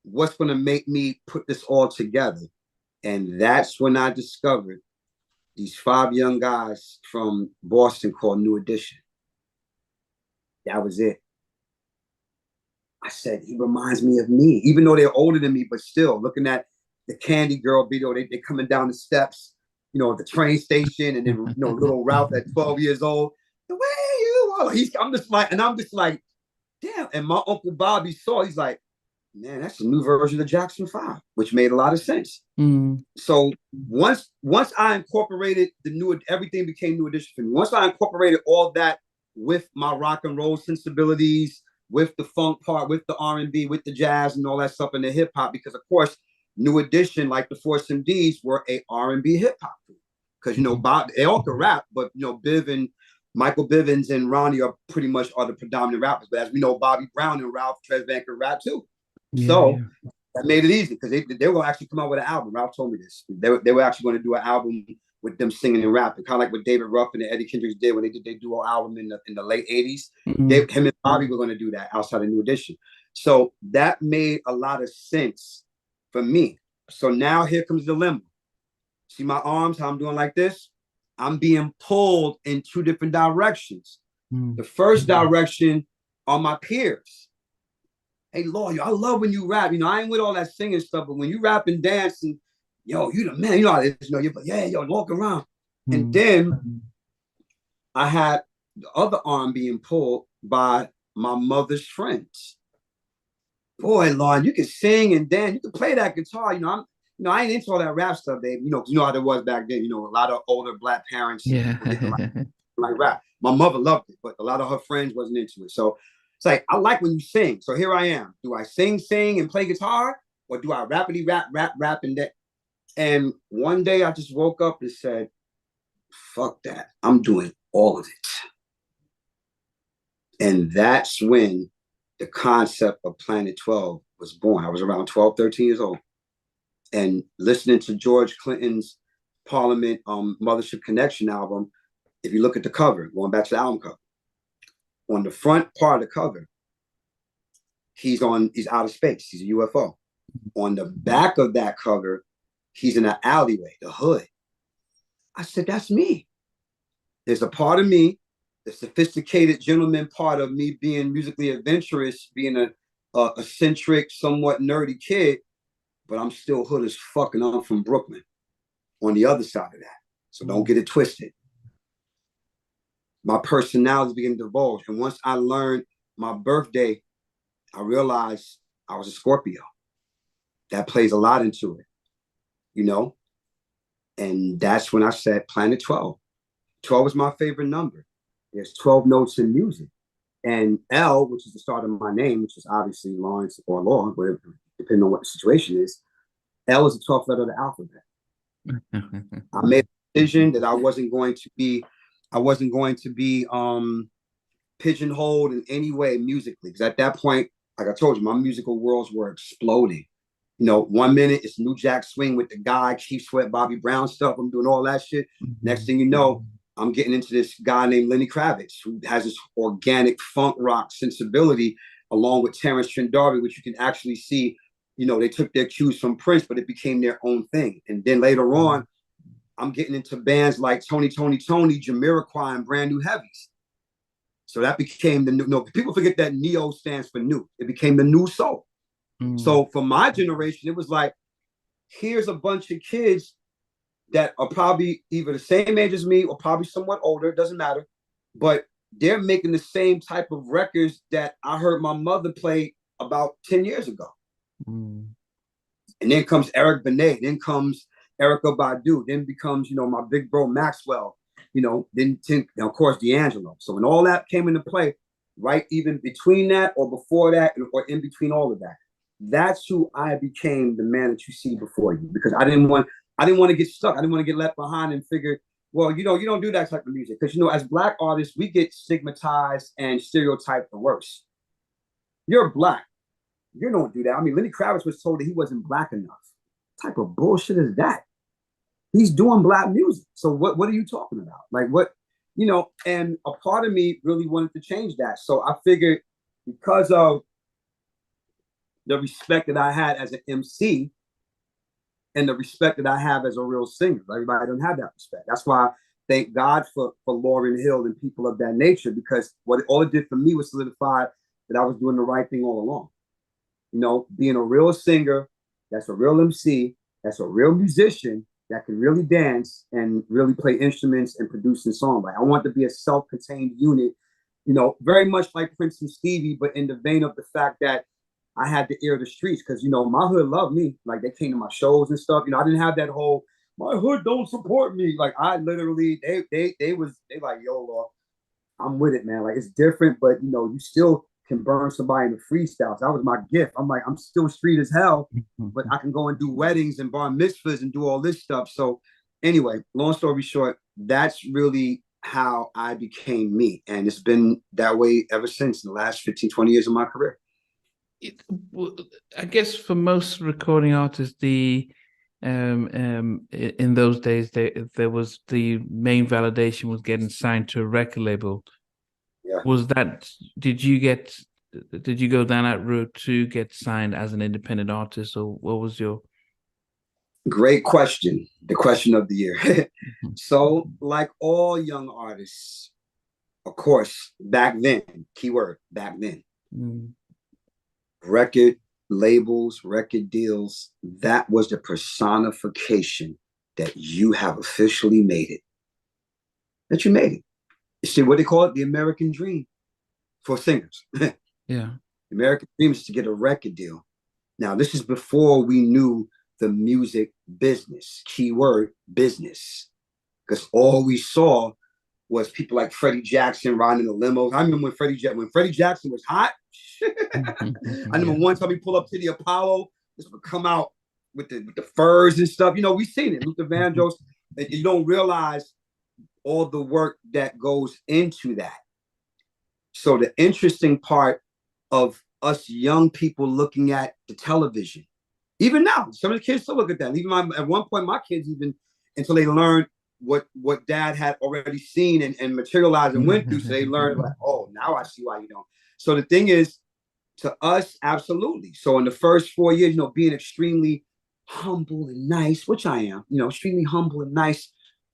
what's going to make me put this all together. And that's when I discovered these 5 young guys from Boston called New Edition. That was it. I said, he reminds me of me, even though they're older than me, but still looking at the Candy Girl video, they coming down the steps, you know, at the train station, and then, you know, little Ralph at 12 years old, the way you are. I'm just like, damn. And my Uncle Bobby saw, he's like, man, that's a new version of Jackson 5, which made a lot of sense. So once I incorporated everything became New Edition for me. Once I incorporated all that with my rock and roll sensibilities, with the funk part, with the R&B, with the jazz and all that stuff in the hip hop, because of course, New Edition, like the Force MDs, were a R&B hip hop group. Because, you know, Bob, they all can rap, but, you know, Michael Bivins and Ronnie are pretty much the predominant rappers. But as we know, Bobby Brown and Ralph Tresvant can rap too. So that made it easy because they were going to actually come out with an album. Ralph told me this. They were actually going to do an album with them singing and rapping, kind of like what David Ruffin and Eddie Kendricks did when they did their duo album in the late 80s. Him and Bobby were going to do that outside of New Edition. So that made a lot of sense for me. So now here comes the dilemma. See my arms, how I'm doing like this? I'm being pulled in 2 different directions. The first direction are my peers. Hey, Lord, I love when you rap. You know, I ain't with all that singing stuff, but when you rap and dance and, yo, you the man, you know how it is. You know, you're like, yeah, yo, walk around. And then I had the other arm being pulled by my mother's friends. Boy, Lord, you can sing and dance. You can play that guitar. You know, I ain't into all that rap stuff, babe. You know how it was back then. You know, a lot of older Black parents like rap. My mother loved it, but a lot of her friends wasn't into it. So it's like, I like when you sing. So here I am. Do I sing and play guitar? Or do I rapidy rap and that? And one day I just woke up and said, fuck that. I'm doing all of it. And that's when the concept of Planet 12 was born. I was around 12, 13 years old. And listening to George Clinton's Parliament Mothership Connection album, if you look at the cover, going back to the album cover, on the front part of the cover, he's out of space. He's a UFO. On the back of that cover, he's in an alleyway, the hood. I said, that's me. There's a part of me, the sophisticated gentleman part of me being musically adventurous, being a eccentric, somewhat nerdy kid, but I'm still hood as fuck, and I'm from Brooklyn on the other side of that. So don't get it twisted. My personality began to divulge. And once I learned my birthday, I realized I was a Scorpio. That plays a lot into it, you know? And that's when I said Planet 12. 12 is my favorite number. There's 12 notes in music. And L, which is the start of my name, which is obviously Lawrence or Law, whatever, depending on what the situation is, L is the 12th letter of the alphabet. I made a decision that I wasn't going to be pigeonholed in any way musically. Because at that point, like I told you, my musical worlds were exploding. You know, 1 minute it's New Jack Swing with the guy, Keith Sweat, Bobby Brown stuff. I'm doing all that shit. Next thing you know, I'm getting into this guy named Lenny Kravitz, who has this organic funk rock sensibility, along with Terrence Trent D'Arby, which you can actually see, you know, they took their cues from Prince, but it became their own thing. And then later on, I'm getting into bands like Tony, Jamiroquai, and Brand New Heavies. So that became the new, no, people forget that Neo stands for new. It became the new soul. So for my generation, it was like, here's a bunch of kids that are probably either the same age as me or probably somewhat older, it doesn't matter, but they're making the same type of records that I heard my mother play about 10 years ago. And then comes Eric Benet, then comes Erykah Badu, then becomes, you know, my big bro Maxwell, you know, then of course D'Angelo. So when all that came into play, right, even between that or before that or in between all of that, that's who I became, the man that you see before you, because I didn't want to get stuck. I didn't want to get left behind and figure, well, you know, you don't do that type of music. Because, you know, as Black artists, we get stigmatized and stereotyped the worst. You're Black. You don't do that. I mean, Lenny Kravitz was told that he wasn't Black enough. What type of bullshit is that? He's doing Black music. So what are you talking about? Like what, you know, and a part of me really wanted to change that. So I figured, because of the respect that I had as an MC and the respect that I have as a real singer. Everybody don't have that respect. That's why I thank God for Lauryn Hill and people of that nature, because all it did for me was solidify that I was doing the right thing all along. You know, being a real singer, that's a real MC, that's a real musician that can really dance and really play instruments and produce and song. Like I want to be a self-contained unit, you know, very much like Prince and Stevie, but in the vein of the fact that I had the ear of the streets, because, you know, my hood loved me. Like they came to my shows and stuff. You know, I didn't have that whole, my hood don't support me. Like I literally, they like, yo, Law, I'm with it, man. Like it's different, but you know, you still can burn somebody in the freestyle. So that was my gift. I'm like, I'm still street as hell, but I can go and do weddings and bar mitzvahs and do all this stuff. So anyway, long story short, that's really how I became me. And it's been that way ever since, in the last 15, 20 years of my career. I guess for most recording artists, in those days, there was the main validation was getting signed to a record label. Yeah. Was that? Did you go down that route to get signed as an independent artist, or what was your? Great question. The question of the year. So, like all young artists, of course, back then, keyword back then. Record labels, record deals, that was the personification that you have officially made it. That you made it. You see what they call it? The American dream for singers. Yeah. The American dream is to get a record deal. Now, this is before we knew the music business, keyword business, because all we saw was people like Freddie Jackson riding in the limos. I remember when Freddie Jackson was hot. I remember one time he pulled up to the Apollo, this would come out with the furs and stuff. You know, we've seen it. Luther Vandross. You don't realize all the work that goes into that. So the interesting part of us young people looking at the television, even now, some of the kids still look at that. Even at one point, my kids, even until they learned what dad had already seen and materialized and went through, so they learned like, oh, now I see why you don't. So the thing is, to us, absolutely. So in the first 4 years, being extremely humble and nice, which I am, extremely humble and nice,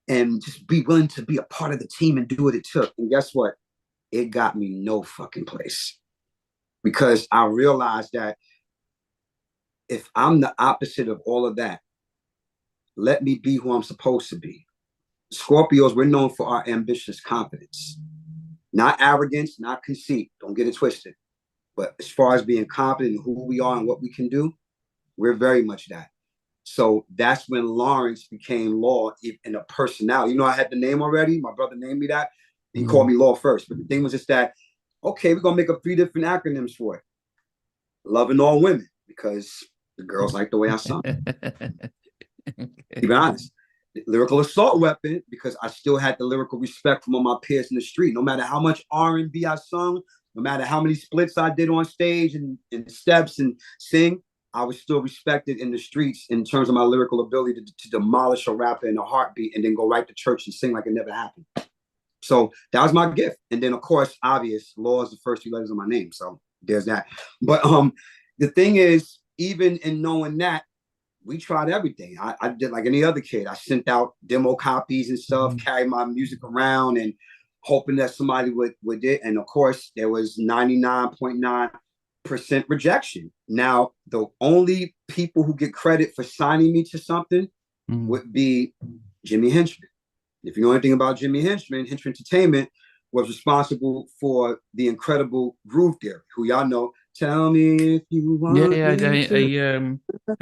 and just be willing to be a part of the team and do what it took. And guess what? It got me no fucking place, because I realized that if I'm the opposite of all of that, let me be who I'm supposed to be. Scorpios, we're known for our ambitious confidence, not arrogance, not conceit. Don't get it twisted. But as far as being confident in who we are and what we can do, we're very much that. So that's when Lawrence became Law in a personality. I had the name already. My brother named me that. He called me Law first. But the thing was just that, okay, we're going to make up 3 different acronyms for it. Loving all women, because the girls like the way I sung. To be honest. Lyrical assault weapon, because I still had the lyrical respect from all my peers in the street. No matter how much R&B I sung, no matter how many splits I did on stage and steps and sing, I was still respected in the streets in terms of my lyrical ability to demolish a rapper in a heartbeat and then go right to church and sing like it never happened. So that was my gift. And then, of course, obvious, Law is the first 3 letters of my name. So there's that. But the thing is, even in knowing that, we tried everything. I did like any other kid. I sent out demo copies and stuff, carried my music around and hoping that somebody would it. And of course, there was 99.9% rejection. Now, the only people who get credit for signing me to something would be Jimmy Henchman. If you know anything about Jimmy Henchman, Henchman Entertainment was responsible for the incredible Groove Theory, who y'all know. Tell me if you want. I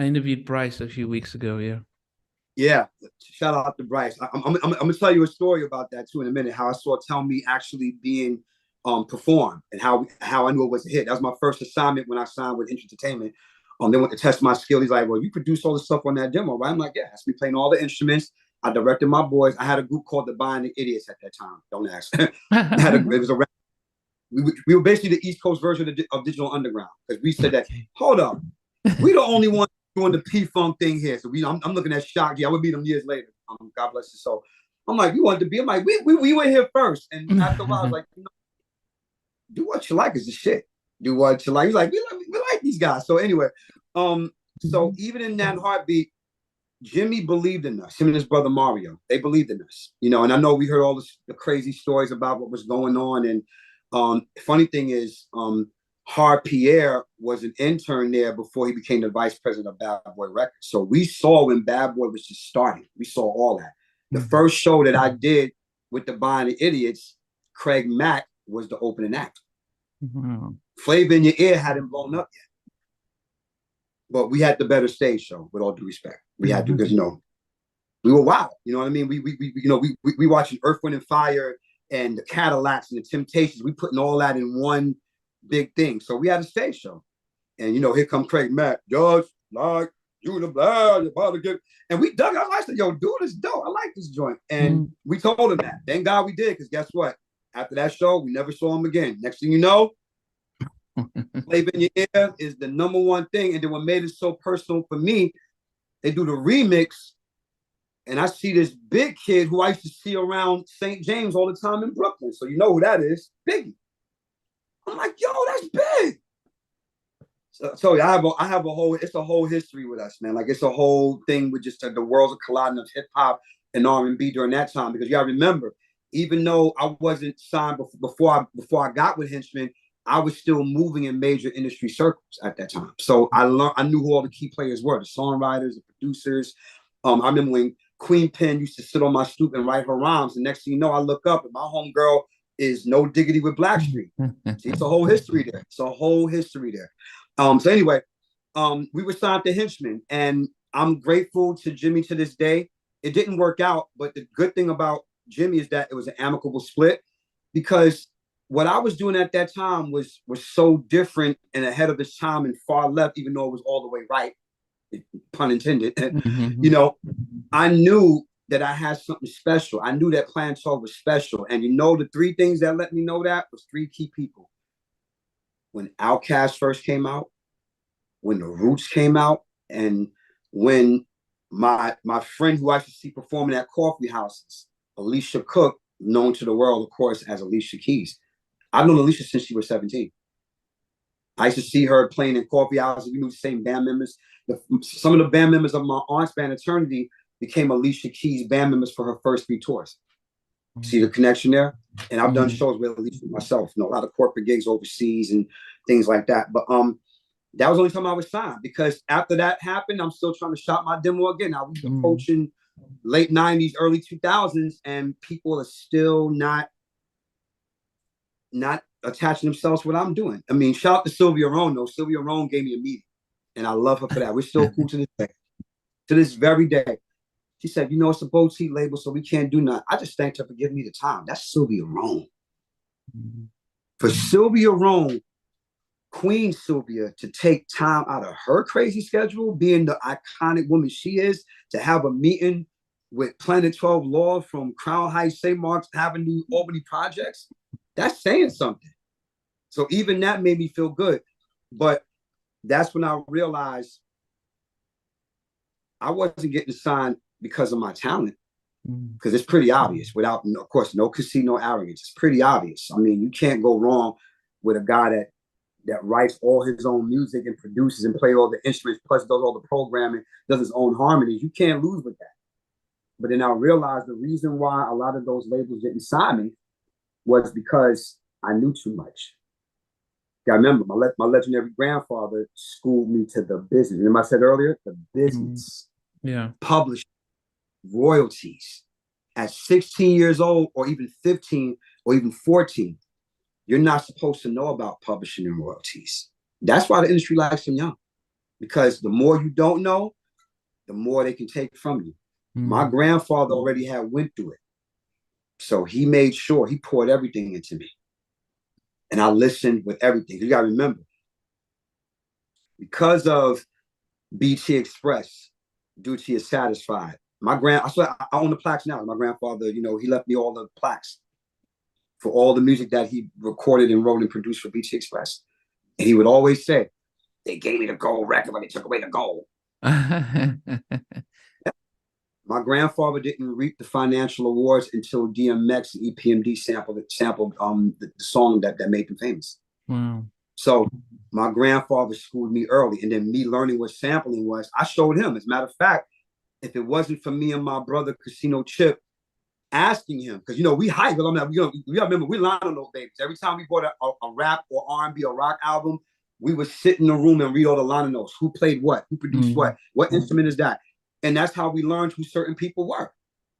interviewed Bryce a few weeks ago. Yeah. Shout out to Bryce. I'm gonna tell you a story about that too in a minute. How I saw Tell Me actually being performed and how I knew it was a hit. That was my first assignment when I signed with Henchman Entertainment. They went to test my skill. He's like, "Well, you produced all the stuff on that demo, right?" I'm like, "Yeah." That's me playing all the instruments. I directed my boys. I had a group called the Nnamdi E.S at that time. Don't ask. It was a we were basically the East Coast version of Digital Underground, because we said that, hold up, we the only one doing the P-Funk thing here. So I'm looking at Shock. Yeah, I would meet them years later. God bless his soul. I'm like, you wanted to be? I'm like, we went here first. And after a while, I was like, do what you like is the shit. Do what you like. He's like, we like these guys. So anyway, so even in that heartbeat, Jimmy believed in us. Him and his brother Mario, they believed in us. And I know we heard all the crazy stories about what was going on. And funny thing is, Hard Pierre was an intern there before he became the vice president of Bad Boy Records. So we saw when Bad Boy was just starting. We saw all that. The first show that I did with the Buying the Idiots, Craig Mack was the opening act. Flavor in Your Ear hadn't blown up yet. But we had the better stage show, with all due respect. We had to, because we were wild. You know what I mean? We watching Earth, Wind and Fire and the Cadillacs and the Temptations. We putting all that in one big thing. So we had a stage show. And here come Craig Mack, just like you the blood, about to get. And we dug out. I said, yo, dude, this is dope. I like this joint. And we told him that. Thank God we did, because guess what? After that show, we never saw him again. Next thing you know, Flavor in Your Ear is the #1 thing. And then what made it so personal for me, they do the remix, and I see this big kid who I used to see around St. James all the time in Brooklyn. So you know who that is, Biggie. I'm like, yo, that's big. So I have a whole, it's a whole history with us, man. Like, it's a whole thing with just the worlds of colliding of hip hop and R&B during that time. Because you gotta remember, even though I wasn't signed before I got with Henchman, I was still moving in major industry circles at that time. So I knew who all the key players were, the songwriters, the producers. I remember when Queen Pen used to sit on my stoop and write her rhymes. And next thing you know, I look up and my homegirl is No Diggity with Blackstreet. See, it's a whole history there. So anyway, we were signed to Henchman, and I'm grateful to Jimmy to this day. It didn't work out, but the good thing about Jimmy is that it was an amicable split, because what I was doing at that time was so different and ahead of its time and far left, even though it was all the way right, pun intended. I knew that I had something special. I knew that Plan 12 was special. And the 3 things that let me know that was 3 key people. When Outkast first came out, when the Roots came out, and when my friend who I used to see performing at coffee houses, Alicia Cook, known to the world, of course, as Alicia Keys. I've known Alicia since she was 17. I used to see her playing in coffee houses. We knew the same band members. Some of the band members of my aunt's band, Eternity, became Alicia Keys band members for her first 3 tours. See the connection there? And I've done shows with Alicia myself, a lot of corporate gigs overseas and things like that. But that was the only time I was signed, because after that happened, I'm still trying to shop my demo again. Now we're approaching late 90s, early 2000s, and people are still not attaching themselves to what I'm doing. I mean, shout out to Sylvia Rohn, though. Sylvia Rohn gave me a meeting, and I love her for that. We're still cool to this day. To this very day. She said, it's a boutique label, so we can't do nothing. I just thanked her for giving me the time. That's Sylvia Rohn. For Sylvia Rohn, Queen Sylvia, to take time out of her crazy schedule, being the iconic woman she is, to have a meeting with Planet 12 Law from Crown Heights, St. Mark's Avenue, Albany Projects, that's saying something. So even that made me feel good. But that's when I realized I wasn't getting signed because of my talent, because it's pretty obvious, without, of course, no casino arrogance. It's pretty obvious. I mean, you can't go wrong with a guy that writes all his own music and produces and plays all the instruments, plus does all the programming, does his own harmonies. You can't lose with that. But then I realized the reason why a lot of those labels didn't sign me was because I knew too much. I remember my legendary grandfather schooled me to the business. Remember I said earlier, the business, publishing, royalties. At 16 years old, or even 15, or even 14, you're not supposed to know about publishing and royalties. That's why the industry likes them young, because the more you don't know, the more they can take from you. My grandfather already had went through it. So he made sure he poured everything into me. And I listened with everything. You got to remember, because of BT Express, Duty is Satisfied. I own the plaques now. My grandfather, he left me all the plaques for all the music that he recorded and wrote and produced for BT Express. And he would always say, they gave me the gold record, but they took away the gold. My grandfather didn't reap the financial awards until DMX and EPMD sampled the song that made them famous. Wow. So my grandfather schooled me early, and then me learning what sampling was, I showed him. As a matter of fact, if it wasn't for me and my brother Casino Chip asking him, because we hype, but I'm like, we gotta remember, we line on those babies. Every time we bought a rap or R&B or rock album, we would sit in the room and read all the liner notes. Who played what? Who produced what instrument is that? And that's how we learned who certain people were.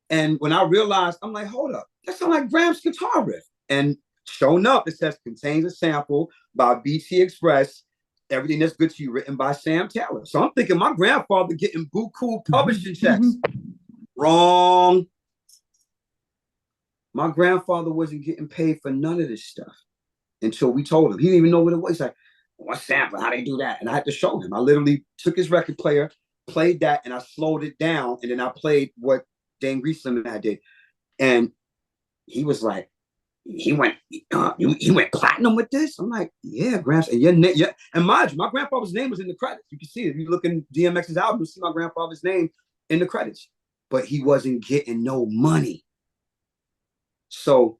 And when I realized, I'm like, hold up, that sounds like Graham's guitar riff. And showing up, it says contains a sample by BT Express, Everything That's Good to You, written by Sam Taylor. So I'm thinking my grandfather getting buku publishing checks. Wrong. My grandfather wasn't getting paid for none of this stuff until we told him. He didn't even know what it was. He's like, what sample? How they do that? And I had to show him. I literally took his record player, played that, and I slowed it down, and then I played what Dan Grieslam and I did. And he was like, he went platinum with this? I'm like, yeah, Gramps. And yeah. And mind you, my grandfather's name was in the credits. You can see it. If you look in DMX's album, you see my grandfather's name in the credits. But he wasn't getting no money. So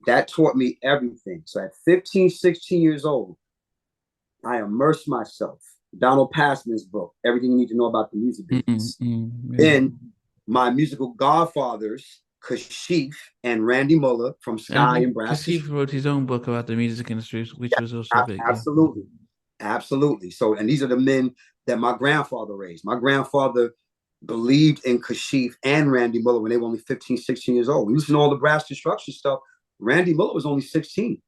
that taught me everything. So at 15, 16 years old, I immersed myself. Donald Passman's book, Everything You Need to Know About the Music Business. Then my musical godfathers, Kashif and Randy Muller from Sky and Brass. Kashif wrote his own book about the music industry, which was also big. Absolutely. Yeah. Absolutely. So, and these are the men that my grandfather raised. My grandfather believed in Kashif and Randy Muller when they were only 15, 16 years old. We listened to all the brass construction stuff. Randy Muller was only 16.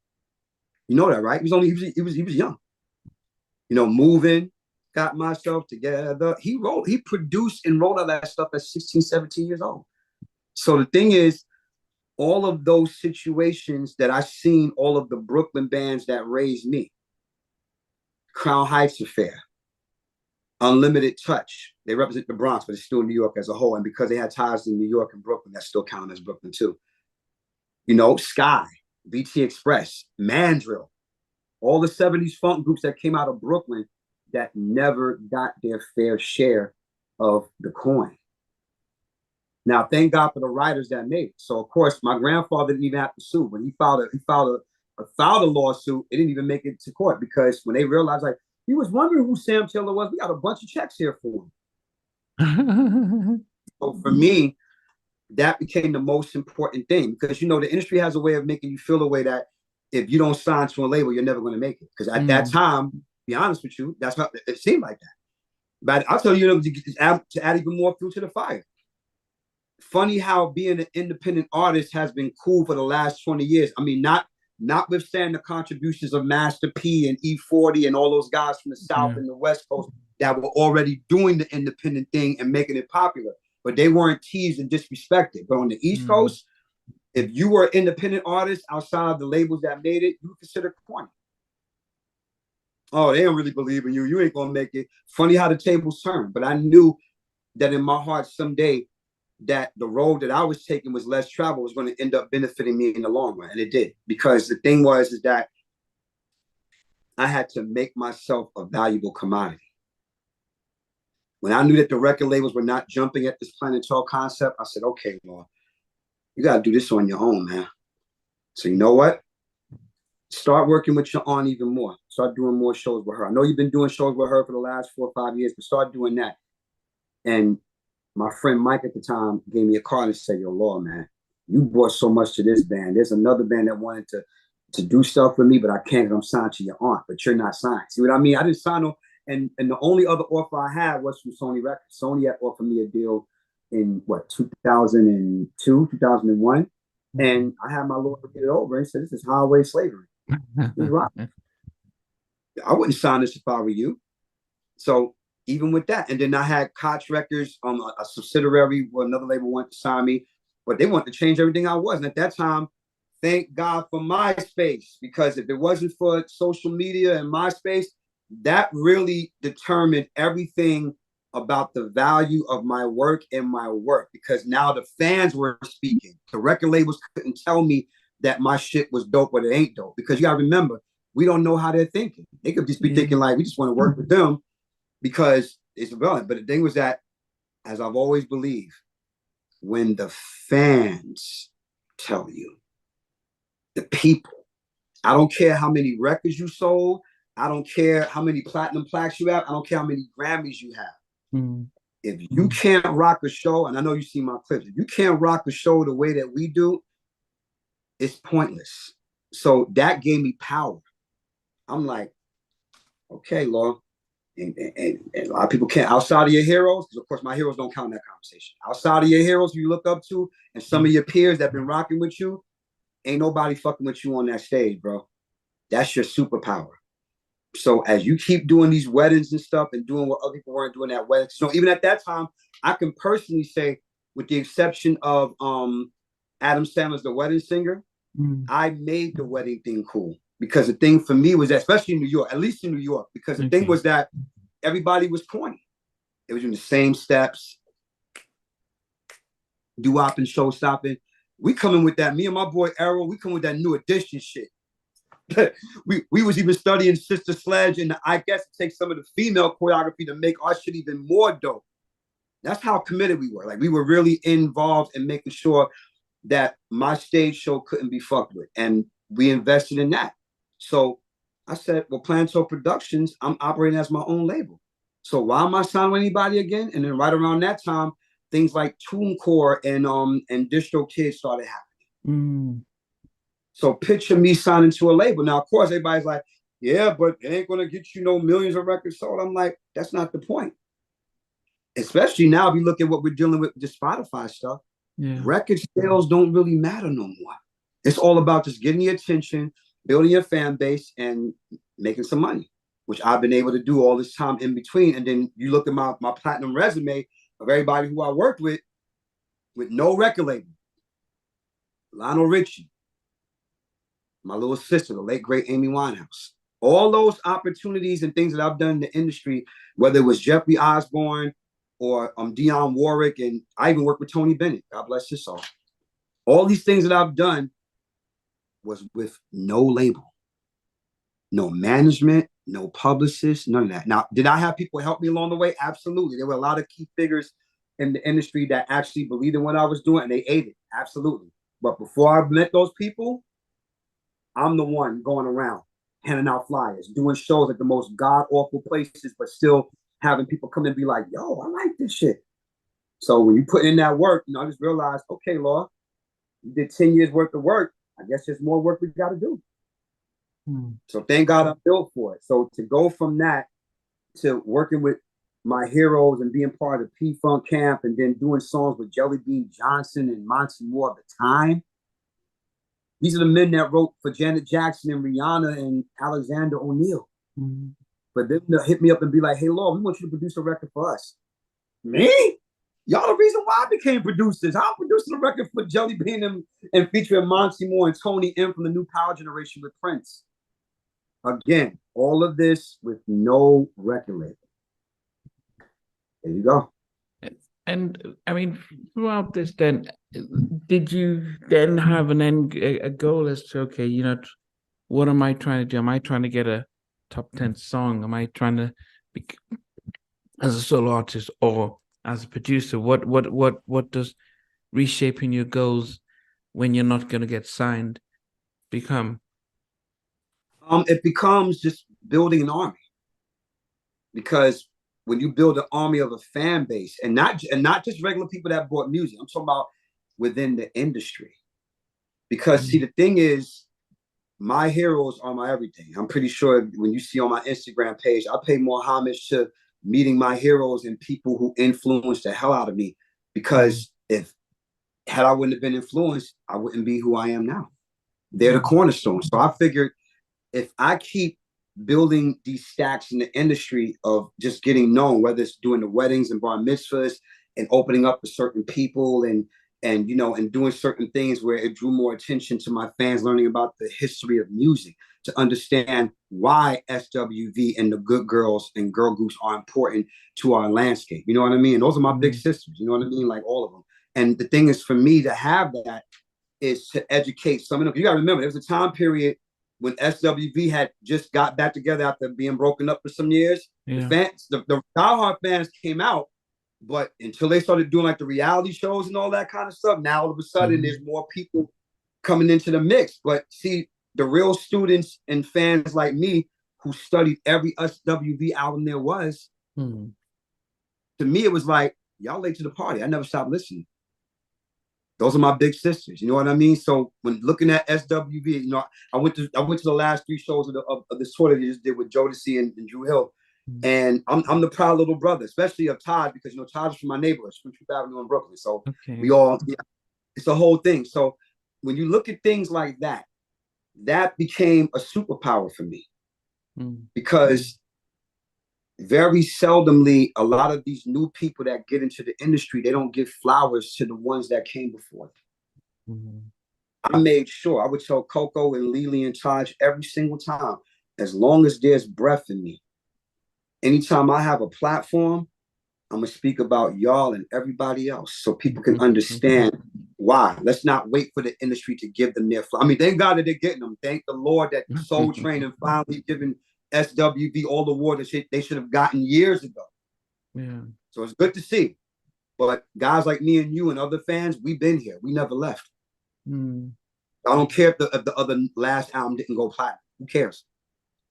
You know that, right? He was young. Moving, Got Myself Together. He produced and wrote all that stuff at 16, 17 years old. So the thing is, all of those situations that I've seen, all of the Brooklyn bands that raised me, Crown Heights Affair, Unlimited Touch. They represent the Bronx, but it's still New York as a whole. And because they had ties in New York and Brooklyn, that's still counted as Brooklyn too. You know, Sky, BT Express, Mandrill, all the 70s funk groups that came out of Brooklyn that never got their fair share of the coin. Now, thank God for the writers that made it. So, of course, my grandfather didn't even have to sue. When he filed a lawsuit, it didn't even make it to court because when they realized, like, he was wondering who Sam Taylor was. We got a bunch of checks here for him. So for me, that became the most important thing because, you know, the industry has a way of making you feel a way that if you don't sign to a label, you're never going to make it. Because at that time, to be honest with you, that's how it seemed like that. But I'll tell you, to add even more fuel to the fire. Funny how being an independent artist has been cool for the last 20 years. I mean, notwithstanding the contributions of Master P and E40 and all those guys from the South and the West Coast that were already doing the independent thing and making it popular, but they weren't teased and disrespected. But on the East Coast, if you were an independent artist outside of the labels that made it, you were considered corny. Oh, they don't really believe in you. You ain't gonna make it. Funny how the tables turn. But I knew that in my heart someday that the road that I was taking was less travel, was going to end up benefiting me in the long run. And it did. Because the thing is that I had to make myself a valuable commodity. When I knew that the record labels were not jumping at this Planet Talk concept, I said, okay, Lord, you got to do this on your own, man. So you know what? Start working with your aunt even more. Start doing more shows with her. I know you've been doing shows with her for the last 4 or 5 years, but start doing that. And my friend Mike at the time gave me a call and said, yo, Lord, man, you brought so much to this band. There's another band that wanted to do stuff with me, but I can't because I'm signed to your aunt, but you're not signed. See what I mean? I didn't sign no, and the only other offer I had was from Sony Records. Sony had offered me a deal in 2002, 2001. And I had my lawyer get it over and said, this is highway slavery. He's right. I wouldn't sign this if I were you. So even with that, and then I had Koch Records, a subsidiary where another label wanted to sign me, but they wanted to change everything I was. And at that time, thank God for MySpace, because if it wasn't for social media and MySpace, that really determined everything about the value of my work and my work, because now the fans were speaking. The record labels couldn't tell me that my shit was dope or it ain't dope, because you gotta remember, we don't know how they're thinking. They could just be thinking like, we just want to work with them because it's relevant. But the thing was that, as I've always believed, when the fans tell you, the people, I don't care how many records you sold, I don't care how many platinum plaques you have, I don't care how many Grammys you have. If you can't rock a show, and I know you see my clips, if you can't rock a show the way that we do, it's pointless. So that gave me power. I'm like, okay, Lord. And a lot of people can't, outside of your heroes, because of course my heroes don't count in that conversation. Outside of your heroes you look up to, and some of your peers that have been rocking with you, ain't nobody fucking with you on that stage, bro. That's your superpower. So as you keep doing these weddings and stuff and doing what other people weren't doing at weddings, so even at that time, I can personally say, with the exception of Adam Sandler's The Wedding Singer, I made the wedding thing cool. Because the thing for me was that, especially in New York, at least in New York, because the thing was that everybody was corny. It was in the same steps, doo-wop and show-stopping. We coming with that, me and my boy Errol, we come with that New Edition shit. we was even studying Sister Sledge, and I guess it takes some of the female choreography to make our shit even more dope. That's how committed we were. Like, we were really involved in making sure that my stage show couldn't be fucked with. And we invested in that. So I said, well, Planto Productions, I'm operating as my own label. So why am I signing with anybody again? And then right around that time, things like TuneCore and Distro Kids started happening. So picture me signing to a label. Now, of course, everybody's like, yeah, but it ain't going to get you no millions of records sold. I'm like, that's not the point. Especially now, if you look at what we're dealing with the Spotify stuff, record sales don't really matter no more. It's all about just getting your attention, building your fan base, and making some money, which I've been able to do all this time in between. And then you look at my platinum resume of everybody who I worked with no record label. Lionel Richie, my little sister, the late, great Amy Winehouse, all those opportunities and things that I've done in the industry, whether it was Jeffrey Osborne or Dionne Warwick, and I even worked with Tony Bennett, God bless his soul. All these things that I've done was with no label, no management, no publicist, none of that. Now, did I have people help me along the way? Absolutely. There were a lot of key figures in the industry that actually believed in what I was doing, and they aided. Absolutely. But before I met those people, I'm the one going around handing out flyers, doing shows at the most god-awful places, but still having people come and be like, yo, I like this shit. So when you put in that work, I just realized, okay, Laura, you did 10 years worth of work. I guess there's more work we got to do. So thank God I'm built for it. So to go from that to working with my heroes and being part of P-Funk Camp and then doing songs with Jelly Bean Johnson and Monty Moore at the time, these are the men that wrote for Janet Jackson and Rihanna and Alexander O'Neal. But then they'll hit me up and be like, hey, Laura, we want you to produce a record for us. Me? Y'all the reason why I became producers. I'm producing a record for Jelly Bean and featuring Monty Moore and Tony M from the new Power Generation with Prince. Again, all of this with no record label. There you go. And I mean, throughout this, then, did you then have a goal as to, okay, what am I trying to do? Am I trying to get a top 10 song? Am I trying to be as a solo artist or as a producer? What does reshaping your goals when you're not going to get signed become? It becomes just building an army, because when you build an army of a fan base, and not just regular people that bought music, I'm talking about within the industry. Because see, the thing is, my heroes are my everything. I'm pretty sure when you see on my Instagram page, I pay more homage to meeting my heroes and people who influenced the hell out of me. Because had I wouldn't have been influenced, I wouldn't be who I am now. They're the cornerstone. So I figured if I keep building these stacks in the industry of just getting known, whether it's doing the weddings and bar mitzvahs and opening up to certain people and doing certain things where it drew more attention to my fans, learning about the history of music, to understand why SWV and the good girls and girl groups are important to our landscape. You know what I mean? And those are my big sisters. You know what I mean? Like all of them. And the thing is, for me to have that is to educate some of them. You got to remember, there was a time period when SWV had just got back together after being broken up for some years. The fans, the diehard fans came out, but until they started doing like the reality shows and all that kind of stuff, now all of a sudden there's more people coming into the mix. But see, the real students and fans like me who studied every SWV album there was, to me, it was like, y'all late to the party. I never stopped listening. Those are my big sisters. You know what I mean? So when looking at SWV, I went to the last 3 shows of this tour that they just did with Jodeci and Drew Hill. And I'm the proud little brother, especially of Todd, because Todd is from my neighborhood, from Fifth Avenue in Brooklyn. So we all, it's a whole thing. So when you look at things like that, that became a superpower for me, because very seldomly, a lot of these new people that get into the industry, they don't give flowers to the ones that came before them. I made sure, I would tell Coco and Lily and Taj every single time, as long as there's breath in me, anytime I have a platform, I'm going to speak about y'all and everybody else so people can understand why. Let's not wait for the industry to give them their flowers. I mean, thank God that they're getting them. Thank the Lord that Soul Train and finally giving SWV all the awards that they should have gotten years ago. So it's good to see. But guys like me and you and other fans, we've been here. We never left. I don't care if the other last album didn't go platinum. Who cares?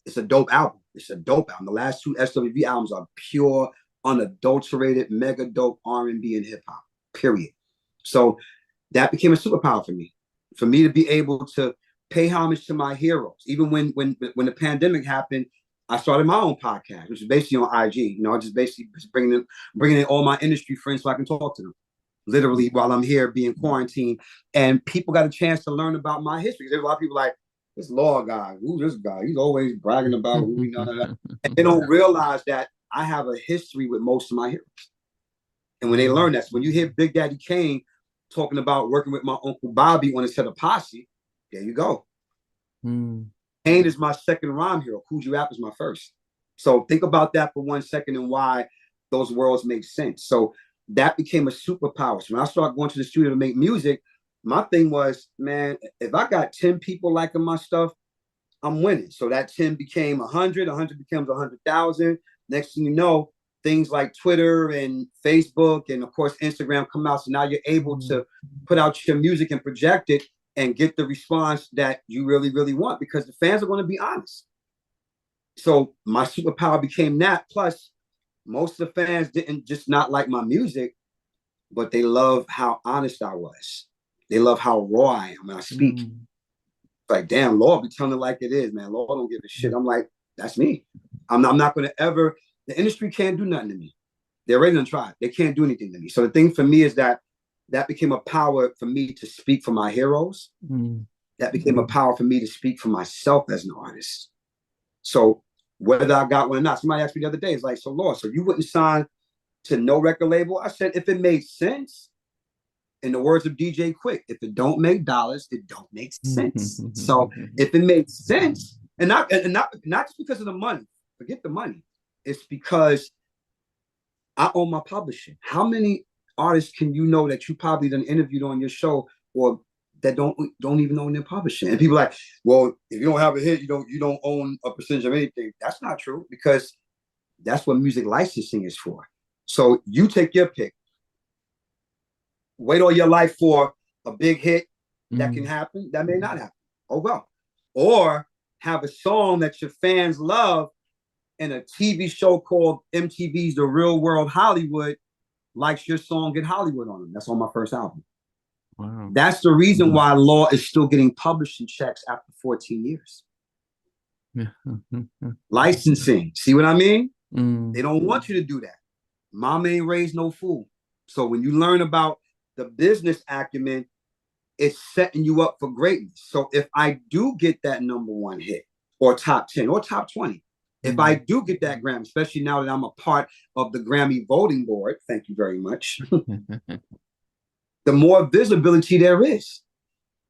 It's a dope album. It's a dope album. The last 2 SWV albums are pure, unadulterated, mega dope R&B and hip-hop, period. So that became a superpower for me. For me to be able to pay homage to my heroes. Even when the pandemic happened, I started my own podcast, which is basically on IG. Just basically bringing in all my industry friends so I can talk to them, literally while I'm here being quarantined. And people got a chance to learn about my history. There's a lot of people like, this law guy, who's this guy? He's always bragging about who we know. And they don't realize that I have a history with most of my heroes. And when they learn that, so when you hear Big Daddy Kane talking about working with my Uncle Bobby on a set of Posse, there you go. Kane is my second rhyme hero. Cool G Rap is my first. So think about that for 1 second and why those worlds make sense. So that became a superpower. So when I started going to the studio to make music, my thing was, man, if I got 10 people liking my stuff, I'm winning. So that 10 became 100, 100 becomes 100,000. Next thing you know, things like Twitter and Facebook and of course Instagram come out. So now you're able to put out your music and project it and get the response that you really, really want, because the fans are going to be honest. So my superpower became that. Plus, most of the fans didn't just not like my music, but they love how honest I was. They love how raw I am when I speak. Like, damn, Lord be telling it like it is, man. Lord don't give a shit. I'm like, that's me. I'm not going to ever, the industry can't do nothing to me. They're already gonna try. They can't do anything to me. So the thing for me is that became a power for me to speak for my heroes. That became a power for me to speak for myself as an artist. So whether I got one or not, somebody asked me the other day, it's like, so Lord, so you wouldn't sign to no record label? I said, if it made sense. In the words of DJ Quick, if it don't make dollars, it don't make sense. So if it makes sense, and not just because of the money, forget the money. It's because I own my publishing. How many artists can you know that you probably done interviewed on your show or that don't even own their publishing? And people are like, well, if you don't have a hit, you don't own a percentage of anything. That's not true, because that's what music licensing is for. So you take your pick. Wait all your life for a big hit that can happen. That may not happen. Oh, well. Or have a song that your fans love and a TV show called MTV's The Real World Hollywood likes your song, get Hollywood on them. That's on my first album. Wow. That's the reason why Law is still getting publishing checks after 14 years. Licensing. See what I mean? They don't want you to do that. Mama ain't raised no fool. So when you learn about the business acumen, it's setting you up for greatness. So if I do get that #1 hit or top 10 or top 20, if I do get that Grammy, especially now that I'm a part of the Grammy voting board, thank you very much, the more visibility there is.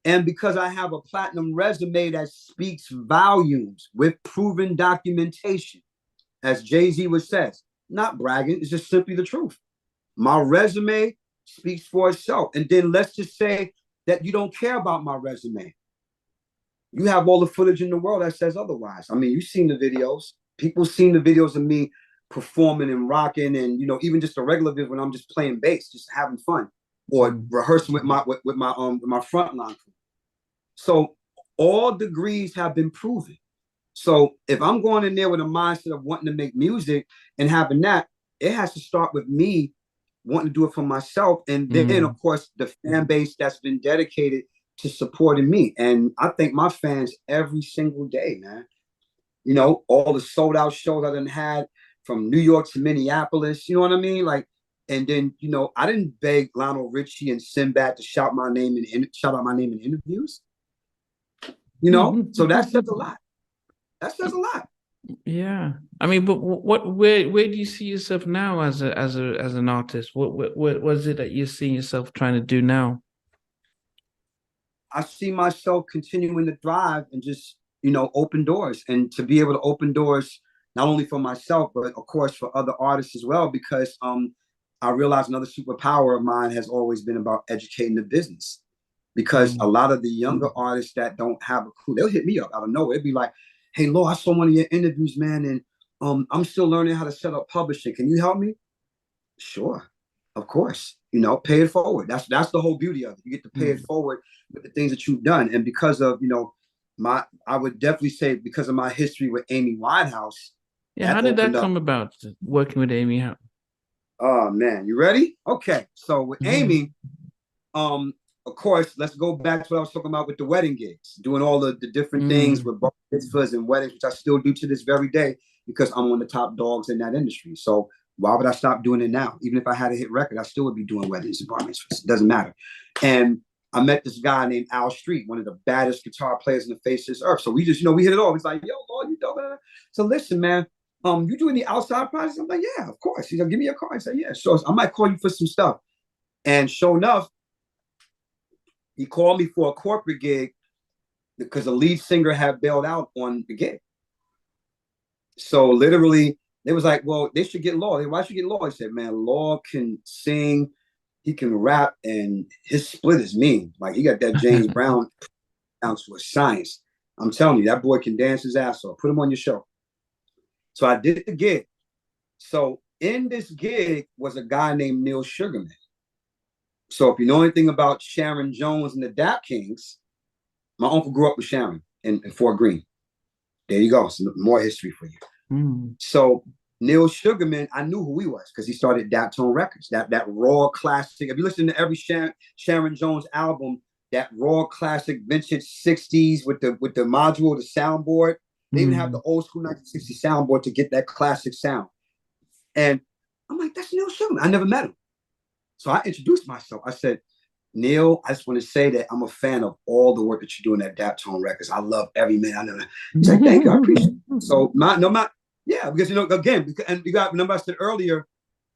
And because I have a platinum resume that speaks volumes with proven documentation, as Jay-Z would say, not bragging, it's just simply the truth. My resume speaks for itself. And then let's just say that you don't care about my resume. You have all the footage in the world that says otherwise. I mean, you've seen the videos. People seen the videos of me performing and rocking, and even just a regular video when I'm just playing bass, just having fun, or rehearsing with my frontline crew. So all degrees have been proven. So if I'm going in there with a mindset of wanting to make music and having that, it has to start with me wanting to do it for myself. And then, of course, the fan base that's been dedicated to supporting me. And I thank my fans every single day, man. All the sold out shows I done had from New York to Minneapolis, you know what I mean? Like, and then, I didn't beg Lionel Richie and Sinbad to shout out my name in interviews. So that says a lot. That says a lot. Yeah, I mean, but where do you see yourself now as an artist? What is it that you're seeing yourself trying to do now? I see myself continuing to thrive and just open doors, and to be able to open doors not only for myself but of course for other artists as well, because I realize another superpower of mine has always been about educating the business, because a lot of the younger artists that don't have a clue, they'll hit me up out of nowhere. It'd be like, hey, Lo, I saw one of your interviews, man, and I'm still learning how to set up publishing. Can you help me? Sure, of course. Pay it forward. That's the whole beauty of it. You get to pay it forward with the things that you've done. And because of, I would definitely say because of my history with Amy Winehouse. Yeah, how did that come about, working with Amy? Oh, man, you ready? Okay, so with Amy, of course, let's go back to what I was talking about with the wedding gigs, doing all the different things with bar mitzvahs and weddings, which I still do to this very day because I'm one of the top dogs in that industry. So why would I stop doing it now? Even if I had a hit record, I still would be doing weddings and bar mitzvahs. It doesn't matter. And I met this guy named Al Street, one of the baddest guitar players in the face of this earth. So we just, we hit it off. He's like, yo, Lord, you dope. So listen, man, you doing the outside projects? I'm like, yeah, of course. He's like, give me your card. I said, yeah, sure. I might call you for some stuff. And sure enough, he called me for a corporate gig because the lead singer had bailed out on the gig. So literally, they was like, well, they should get Law. Why should you get Law? He said, man, Law can sing, he can rap, and his split is mean. Like, he got that James Brown down to a science. I'm telling you, that boy can dance his ass off. Put him on your show. So I did the gig. So in this gig was a guy named Neil Sugarman. So if you know anything about Sharon Jones and the Dap Kings, my uncle grew up with Sharon in Fort Greene. There you go. Some more history for you. So Neil Sugarman, I knew who he was because he started Dap Tone Records, that raw classic. If you listen to every Sharon Jones album, that raw classic vintage 60s with the module, the soundboard, they even have the old school 1960 soundboard to get that classic sound. And I'm like, that's Neil Sugarman. I never met him. So I introduced myself. I said, Neil, I just want to say that I'm a fan of all the work that you're doing at Dap Tone Records. I love every minute. I know. He's like, thank you, I appreciate it. So because again, and you got, remember I said earlier,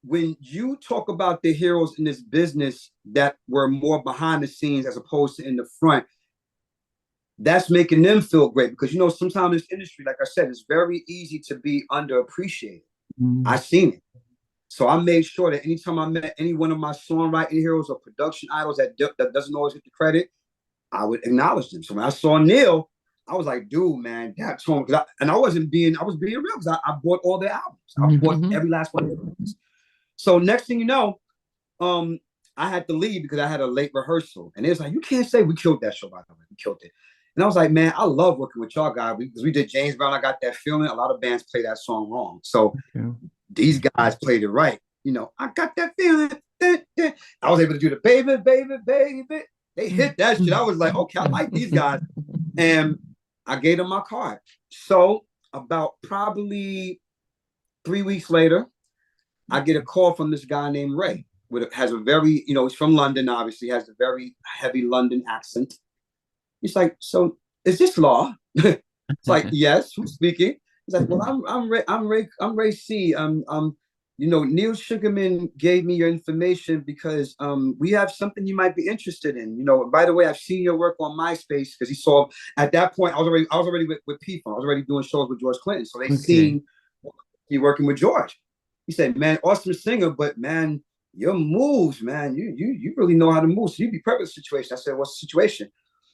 when you talk about the heroes in this business that were more behind the scenes as opposed to in the front, that's making them feel great because sometimes this industry, like I said, it's very easy to be underappreciated. I seen it. So I made sure that anytime I met any one of my songwriting heroes or production idols that doesn't always get the credit, I would acknowledge them. So when I saw Neil, I was like, dude, man, that's home. I was being real because I bought all their albums. I bought every last one of their albums. So next thing you know, I had to leave because I had a late rehearsal. And it was like, you can't say we killed that show, by the way. We killed it. And I was like, man, I love working with y'all guys because we did James Brown. I got that feeling. A lot of bands play that song wrong. So these guys played it right. I got that feeling. I was able to do the baby, baby, baby. They hit that shit. I was like, okay, I like these guys. And I gave them my card. So about probably 3 weeks later, I get a call from this guy named Ray. Has a very, he's from London, obviously, has a very heavy London accent. He's like, so is this Law? It's like, yes, who's speaking? He's like, well, I'm Ray C. Neil Sugarman gave me your information because we have something you might be interested in. By the way, I've seen your work on MySpace because he saw at that point I was already with people. I was already doing shows with George Clinton, so they seen me working with George. He said, man, awesome singer, but man, your moves, man, you really know how to move. So you'd be perfect for the situation. I said, what's the situation?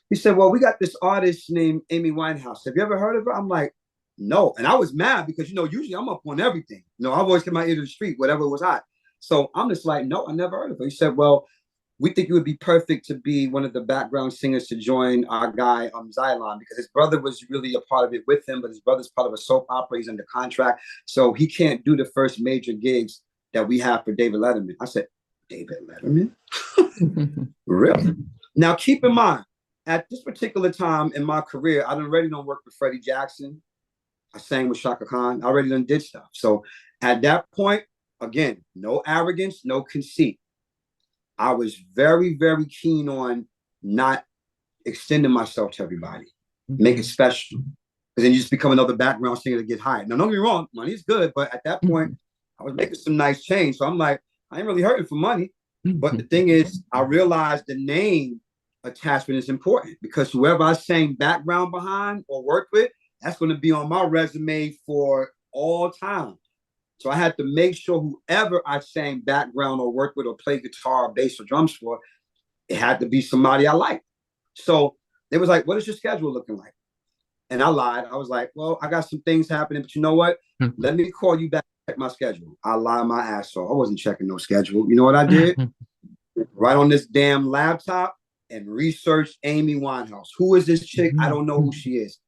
He said, well, we got this artist named Amy Winehouse. Have you ever heard of her? I'm like, no. And I was mad because, usually I'm up on everything. I've always kept my ear to the street, whatever was hot. So I'm just like, no, I never heard of her. He said, well, we think you would be perfect to be one of the background singers to join our guy, Xylon, because his brother was really a part of it with him, but his brother's part of a soap opera. He's under contract. So he can't do the first major gigs that we have for David Letterman. I said, David Letterman? Really? Now, keep in mind, at this particular time in my career, I already done work with Freddie Jackson. I sang with Shaka Khan. I already done did stuff. So at that point, again, no arrogance, no conceit. I was very, very keen on not extending myself to everybody, make it special. Because then you just become another background singer to get hired. Now, don't get me wrong, money's good, but at that point, I was making some nice change. So I'm like, I ain't really hurting for money. But the thing is, I realized the name attachment is important because whoever I sang background behind or worked with, that's going to be on my resume for all time. So I had to make sure whoever I sang background or worked with or played guitar or bass or drums for, it had to be somebody I liked. So they was like, what is your schedule looking like? And I lied. I was like, well, I got some things happening, but you know what? Let me call you back and check my schedule. I lied my ass off. I wasn't checking no schedule. You know what I did? Right on this damn laptop and researched Amy Winehouse. Who is this chick? I don't know who she is.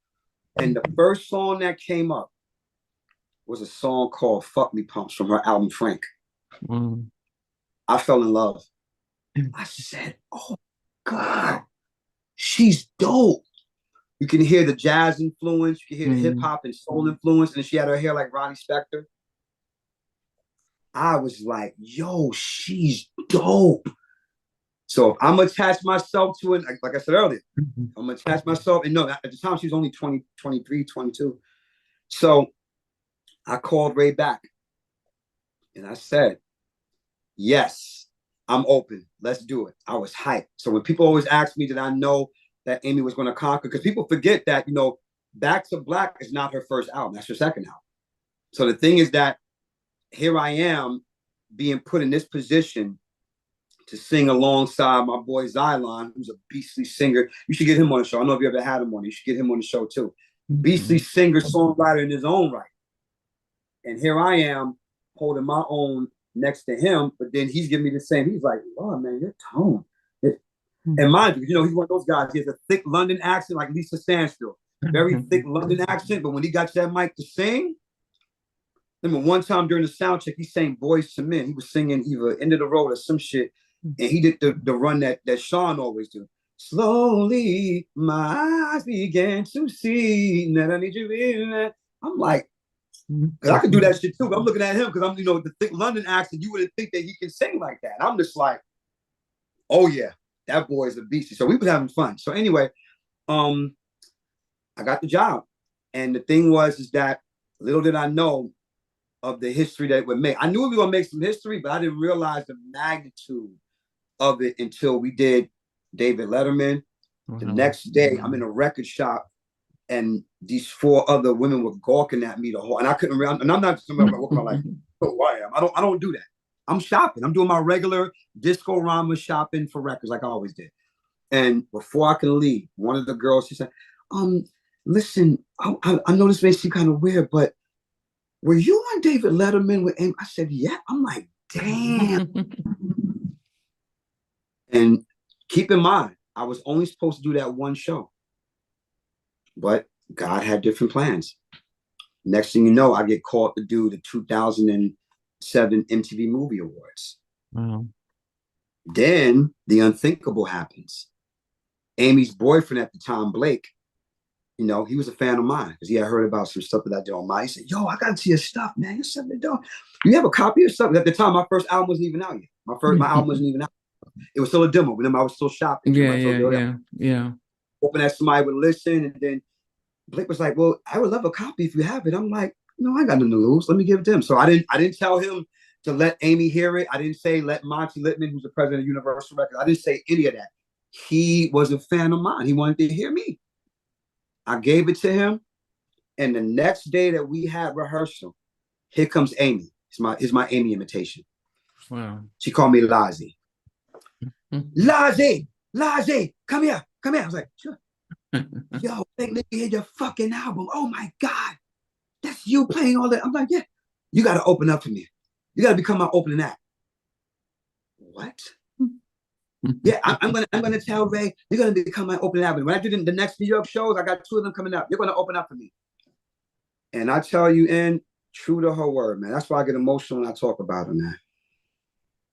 And the first song that came up was a song called Fuck Me Pumps from her album Frank. I fell in love. I said, oh God, she's dope. You can hear the jazz influence, you can hear the hip-hop and soul influence, and she had her hair like Ronnie Spector. I was like, yo, she's dope. So if I'm attach myself to it, like I said earlier, I'm gonna attach myself. And no, at the time she was only 20, 23, 22. So I called Ray back and I said, yes, I'm open. Let's do it. I was hyped. So when people always ask me, did I know that Amy was going to conquer, because people forget that, you know, Back to Black is not her first album. That's her second album. So the thing is that here I am being put in this position to sing alongside my boy Xylon, who's a beastly singer. You should get him on the show. I don't know if you ever had him on. You should get him on the show too. Beastly singer, songwriter in his own right. And here I am holding my own next to him, but then he's giving me the same. He's like, oh man, your tone. And mind you, you know, he's one of those guys. He has a thick London accent like Lisa Stansfield. Very thick London accent, but when he got to that mic to sing, I remember one time during the sound check, he sang Boys to Men. He was singing either End of the Road or some shit. And he did the run that Sean always do. Slowly, my eyes began to see that I need you in that. I'm like, because I could do that shit too, but I'm looking at him because I'm, you know, the thick London accent, you wouldn't think that he can sing like that. I'm just like, oh yeah, that boy is a beast. So we was having fun. So anyway, I got the job. And the thing was, is that little did I know of the history that it would make. I knew we were going to make some history, but I didn't realize the magnitude of it until we did David Letterman. The next day, I'm in a record shop, and these 4 other women were gawking at me the whole, and I couldn't remember. And I'm not just remember what my life. Who I am. I don't do that. I'm shopping. I'm doing my regular disco rama shopping for records like I always did. And before I can leave, one of the girls, she said, listen, I know this may seem kind of weird, but were you on David Letterman with Amy? I said, yeah. I'm like, damn. And keep in mind, I was only supposed to do that one show, but God had different plans. Next thing you know, I get called to do the 2007 MTV Movie Awards. Wow. Then the unthinkable happens. Amy's boyfriend at the time, Blake, you know, he was a fan of mine because he had heard about some stuff that I did on my. He said, yo, I got to see your stuff, man. You're something dope. You have a copy of something? At the time, my first album wasn't even out yet. My album wasn't even out. It was still a demo. Remember, I was still shopping. Yeah. Hoping that somebody would listen. And then Blake was like, well, I would love a copy if you have it. I'm like, no, I got nothing to lose. Let me give it to him. So I didn't tell him to let Amy hear it. I didn't say let Monty Littman, who's the president of Universal Records, I didn't say any of that. He was a fan of mine. He wanted to hear me. I gave it to him. And the next day that we had rehearsal, here comes Amy. Here's my Amy imitation. Wow. She called me Lazy. Lazy, come here. I was like, sure. Yo, let me hear your fucking album. Oh my God. That's you playing all that. I'm like, yeah, you got to open up for me. You got to become my opening act. What? Yeah, I'm gonna tell Ray, you're gonna become my opening act. When I do the next New York shows, I got 2 of them coming up. You're gonna open up for me. And I tell you, in true to her word, man. That's why I get emotional when I talk about her, man.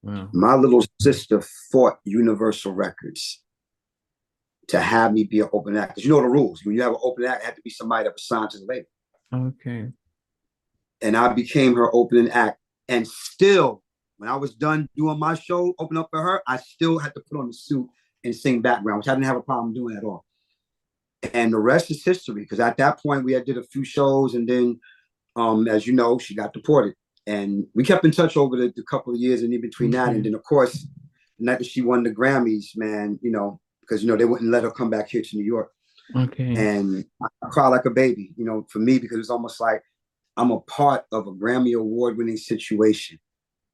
Wow. My little sister fought Universal Records to have me be an open act. Because you know the rules. When you have an open act, it had to be somebody that was signed to the label. Okay. And I became her opening act. And still, when I was done doing my show, open up for her, I still had to put on the suit and sing background, which I didn't have a problem doing at all. And the rest is history, because at that point, we had did a few shows, and then, as you know, she got deported. And we kept in touch over the couple of years, and in between that, and then, of course, the night that she won the Grammys, man, you know, because, you know, they wouldn't let her come back here to New York. Okay. And I cried like a baby, you know, for me, because it's almost like I'm a part of a Grammy award-winning situation.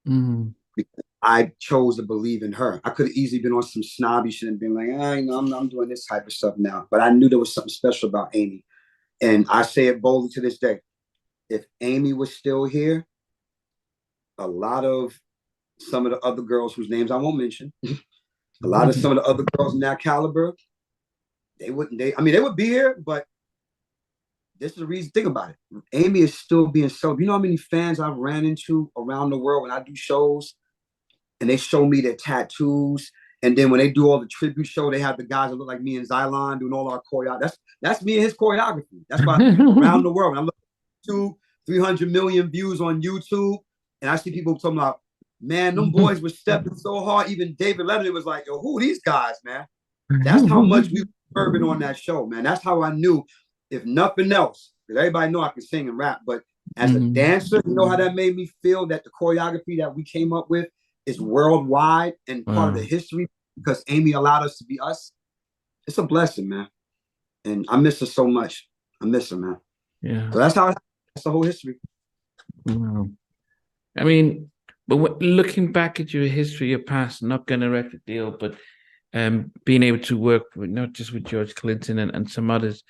Because I chose to believe in her. I could have easily been on some snobby shit and been like, you know, I'm doing this type of stuff now. But I knew there was something special about Amy. And I say it boldly to this day. If Amy was still here, a lot of some of the other girls whose names I won't mention, a lot of some of the other girls in that caliber, they would be here, but this is the reason. Think about it. Amy is still being celebrated. You know how many fans I've ran into around the world when I do shows, and they show me their tattoos, and then when they do all the tribute show, they have the guys that look like me and Xylon doing all our choreography. That's me and his choreography. That's why around the world, when I'm looking at 300 million views on YouTube, and I see people talking about, man, them boys were stepping so hard. Even David Letterman was like, yo, who are these guys, man? That's how much we were serving on that show, man. That's how I knew, if nothing else, because everybody know I can sing and rap, but as a dancer, you know how that made me feel, that the choreography that we came up with is worldwide and part of the history, because Amy allowed us to be us. it's a blessing, man. And I miss her so much. I miss her, man. Yeah. So that's the whole history. Wow. I mean, but looking back at your history, your past, not getting a record deal, but being able to work with not just with George Clinton and some others,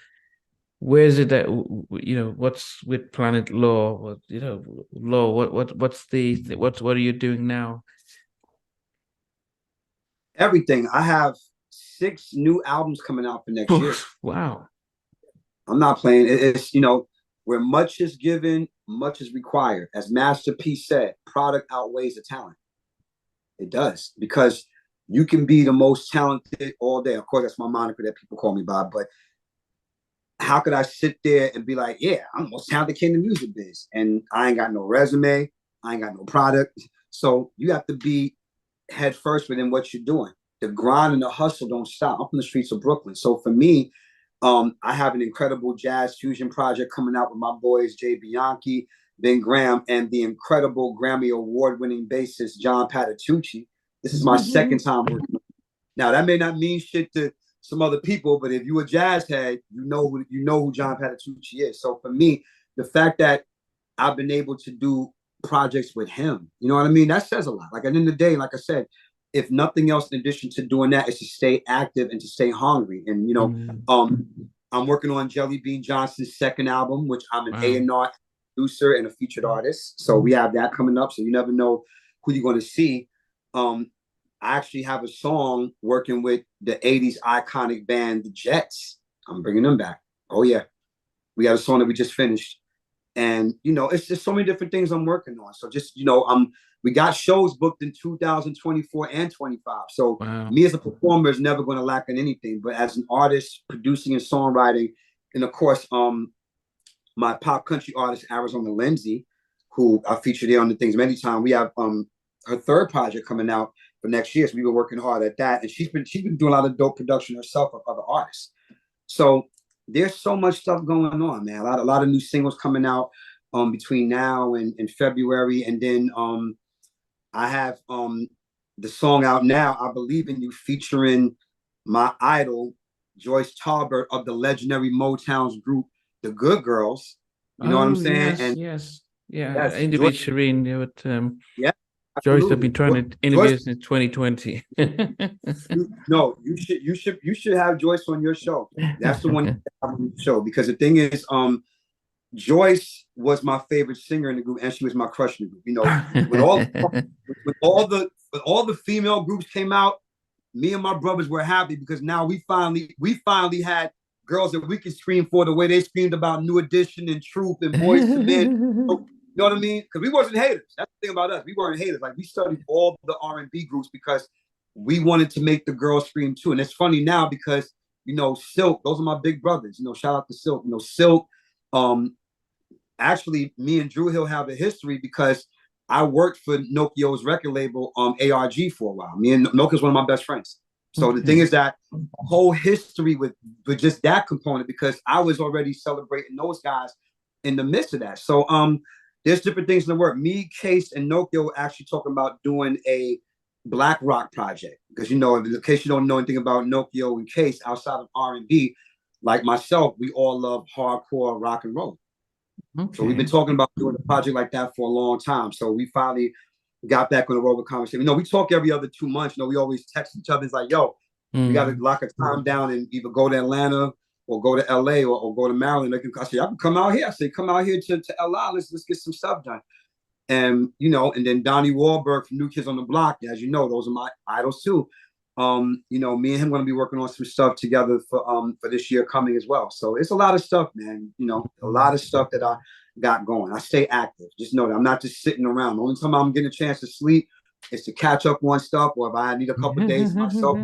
where is it that what's with Planet Law? What Law? What are you doing now? Everything. I have 6 new albums coming out for next year. Wow. I'm not playing. It's where much is given, much is required. As Master P said, product outweighs the talent. It does, because you can be the most talented all day. Of course, that's my moniker that people call me by, but how could I sit there and be like, yeah, I'm the most talented kid in the music biz, and I ain't got no resume, I ain't got no product. So you have to be head first within what you're doing. The grind and the hustle don't stop. I'm from the streets of Brooklyn. So for me, I have an incredible jazz fusion project coming out with my boys, Jay Bianchi, Ben Graham, and the incredible Grammy award-winning bassist, John Patitucci. This is my second time working. Now, that may not mean shit to some other people, but if you a jazz head, you know who John Patitucci is. So for me, the fact that I've been able to do projects with him, you know what I mean? That says a lot. Like, at the end of the day, like I said, if nothing else, in addition to doing that, is to stay active and to stay hungry. And, I'm working on Jelly Bean Johnson's second album, which I'm an A&R producer and a featured artist. So we have that coming up. So you never know who you're going to see. I actually have a song working with the 80s iconic band, the Jets. I'm bringing them back. Oh, yeah. We got a song that we just finished. And, it's just so many different things I'm working on. So just, we got shows booked in 2024 and 25. So me as a performer is never going to lack in anything. But as an artist, producing and songwriting, and of course, my pop country artist, Arizona Lindsay, who I featured here on the things many times, we have her third project coming out for next year. So we've been working hard at that. And she's been doing a lot of dope production herself of other artists. So there's so much stuff going on, man. A lot of new singles coming out between now and February. And then I have the song out now, I Believe in You, featuring my idol, Joyce Talbert of the legendary Motown's group, The Good Girls. You know what I'm saying? Yes. I interviewed Shireen with yeah. Joyce have been trying to interview us since 2020. No, you should have Joyce on your show. That's the one on the show, because the thing is, Joyce was my favorite singer in the group, and she was my crush in the group. When all the female groups came out, me and my brothers were happy, because now we finally had girls that we could scream for the way they screamed about New Edition and Truth and Boys to Men. You know what I mean? Because we wasn't haters. That's the thing about us. We weren't haters. Like, we studied all the R&B groups because we wanted to make the girls scream too. And it's funny now because, Silk, those are my big brothers. Shout out to Silk. Silk, actually, me and Drew Hill have a history because I worked for Nokio's record label, ARG, for a while. Me and Nokio's one of my best friends. So the thing is that whole history with just that component, because I was already celebrating those guys in the midst of that. So there's different things in the work. Me, Case, and Nokio actually talking about doing a Black rock project, because in case you don't know anything about Nokio and Case outside of R&B, like myself, we all love hardcore rock and roll. Okay. So we've been talking about doing a project like that for a long time. So we finally got back on the road with conversation. We talk every other 2 months. We always text each other. It's like, yo, we got to lock a time down and either go to Atlanta or go to LA or go to Maryland. I said, I can come out here. I said, come out here to LA. Let's get some stuff done. And, and then Donnie Wahlberg from New Kids on the Block, as you know, those are my idols too. Me and him going to be working on some stuff together for this year coming as well. So it's a lot of stuff, man. A lot of stuff that I got going. I stay active. Just know that I'm not just sitting around. The only time I'm getting a chance to sleep is to catch up on stuff, or if I need a couple of days myself.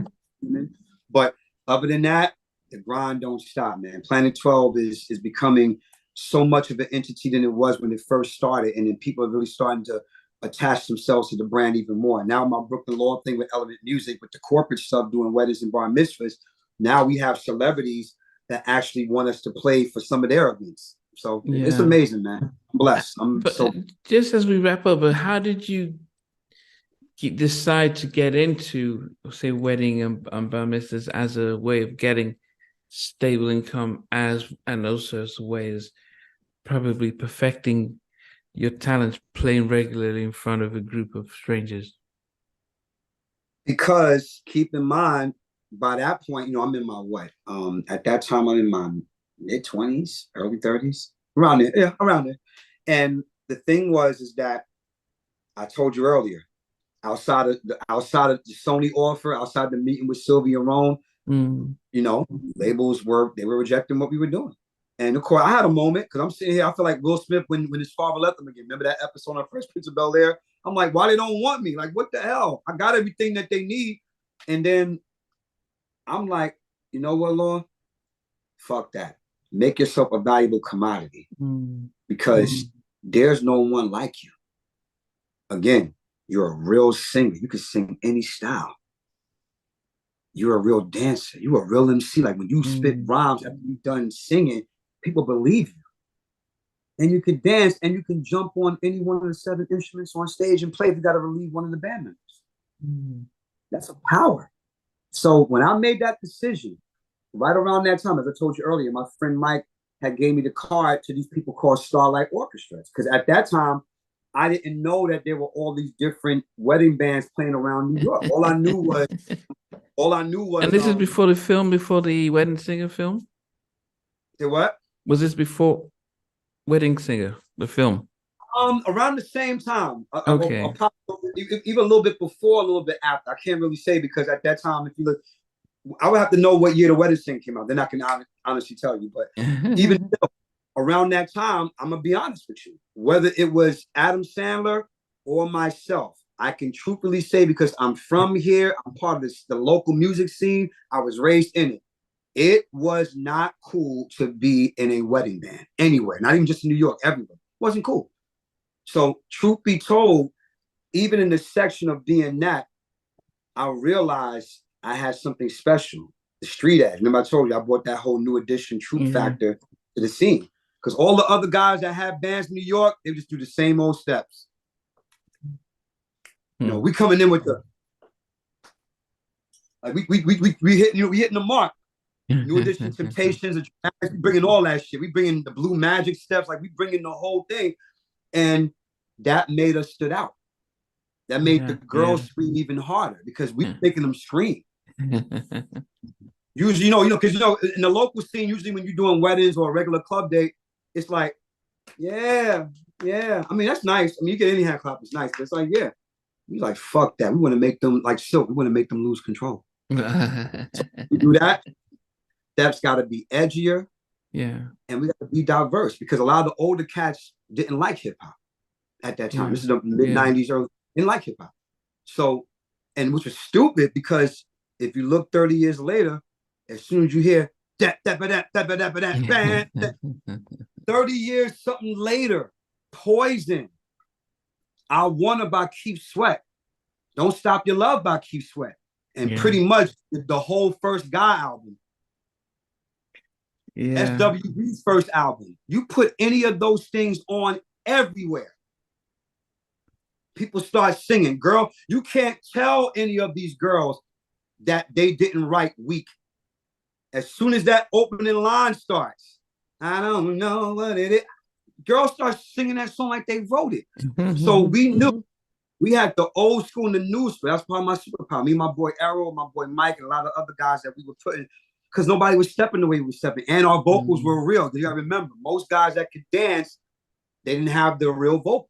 But other than that, the grind don't stop, man. Planet 12 is becoming so much of an entity than it was when it first started, and then people are really starting to attach themselves to the brand even more. Now my Brooklyn Law thing with Element Music, with the corporate stuff, doing weddings and bar mitzvahs, now we have celebrities that actually want us to play for some of their events. So it's amazing, man. I'm blessed. Just as we wrap up, how did you decide to get into, say, wedding and bar mitzvahs as a way of getting stable income, and also as a way as probably perfecting your talents playing regularly in front of a group of strangers? Because keep in mind, by that point, I'm in my at that time I'm in my mid-20s, early 30s, around there. Yeah, around there. And the thing is that I told you earlier, outside of the Sony offer, outside the meeting with Sylvia Rome, labels were rejecting what we were doing. And of course, I had a moment because I'm sitting here. I feel like Will Smith when his father left him again. Remember that episode on Fresh Prince of Bel-Air? I'm like, why they don't want me? Like, what the hell? I got everything that they need. And then I'm like, you know what, Lord? Fuck that. Make yourself a valuable commodity because there's no one like you. Again, you're a real singer. You can sing any style. You're a real dancer. You're a real MC. Like when you spit rhymes after you've done singing, people believe you. And you can dance and you can jump on any one of the 7 instruments on stage and play if you got to relieve one of the band members. That's a power. So when I made that decision, right around that time, as I told you earlier, my friend Mike had gave me the card to these people called Starlight Orchestras. Because at that time, I didn't know that there were all these different wedding bands playing around New York. All I knew was. And this is before the Wedding Singer film? The what? Was this before Wedding Singer, the film? Around the same time. Okay. Even a little bit before, a little bit after. I can't really say because at that time, if you look, I would have to know what year the Wedding Singer came out. Then I can honestly tell you. But even still, around that time, I'm going to be honest with you. Whether it was Adam Sandler or myself, I can truthfully say because I'm from here, I'm part of the local music scene. I was raised in it. It was not cool to be in a wedding band anywhere, not even just in New York, everywhere. It wasn't cool. So truth be told, even in the section of being that, I realized I had something special. The street edge. Remember I told you I brought that whole New Edition truth factor to the scene. Because all the other guys that had bands in New York, they just do the same old steps. We coming in with the like we hitting the mark. New Edition, Temptations, we bringing all that shit. We bringing the Blue Magic steps, like we bringing the whole thing, and that made us stood out. That made the girls scream even harder because we making them scream. Usually, because in the local scene, usually when you're doing weddings or a regular club date, it's like, yeah. I mean, that's nice. I mean, you get any hand clap, it's nice, but it's like, yeah. We like, fuck that. We want to make them like Silk. We want to make them lose control. So we do that. That's got to be edgier. Yeah. And we got to be diverse because a lot of the older cats didn't like hip hop at that time. This is the mid-90s, early, didn't like hip hop. So, and which was stupid because if you look 30 years later, as soon as you hear that, 30 years something later, Poison, I Wanna by Keith Sweat, Don't Stop Your Love by Keith Sweat, and pretty much the whole First Guy album. SWB's first album. You put any of those things on everywhere. People start singing. Girl, you can't tell any of these girls that they didn't write weak. As soon as that opening line starts, I don't know what it is. Girls start singing that song like they wrote it. So we knew we had the old school and the new school. That's part of my superpower. Me, my boy Errol, my boy Mike, and a lot of other guys that we were putting, because nobody was stepping the way we were stepping. And our vocals were real. You gotta remember, most guys that could dance, they didn't have the real vocals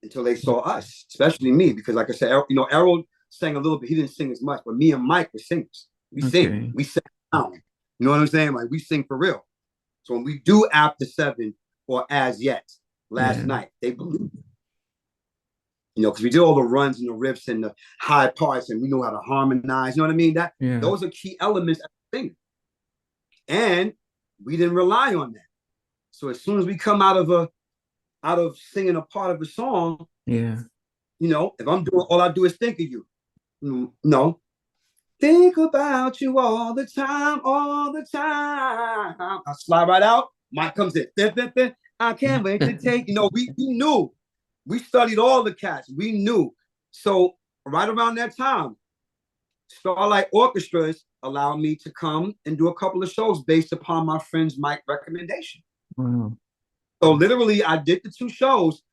until they saw us, especially me, because like I said, Errol sang a little bit. He didn't sing as much, but me and Mike were singers. We sing. We sing down. You know what I'm saying? Like we sing for real. So when we do After 7 or As Yet, last night, they believe it. Because we did all the runs and the riffs and the high parts, and we know how to harmonize. You know what I mean? Those are key elements of singing. And we didn't rely on that. So as soon as we come out of singing a part of a song, if I'm doing, all I do is think of you. No. Think about you all the time. I slide right out. Mike comes in. I can't wait to take. We knew We studied all the cats. We knew. So right around that time, Starlight Orchestras allowed me to come and do a couple of shows based upon my friend's mic recommendation. Wow. So literally, I did the 2 shows,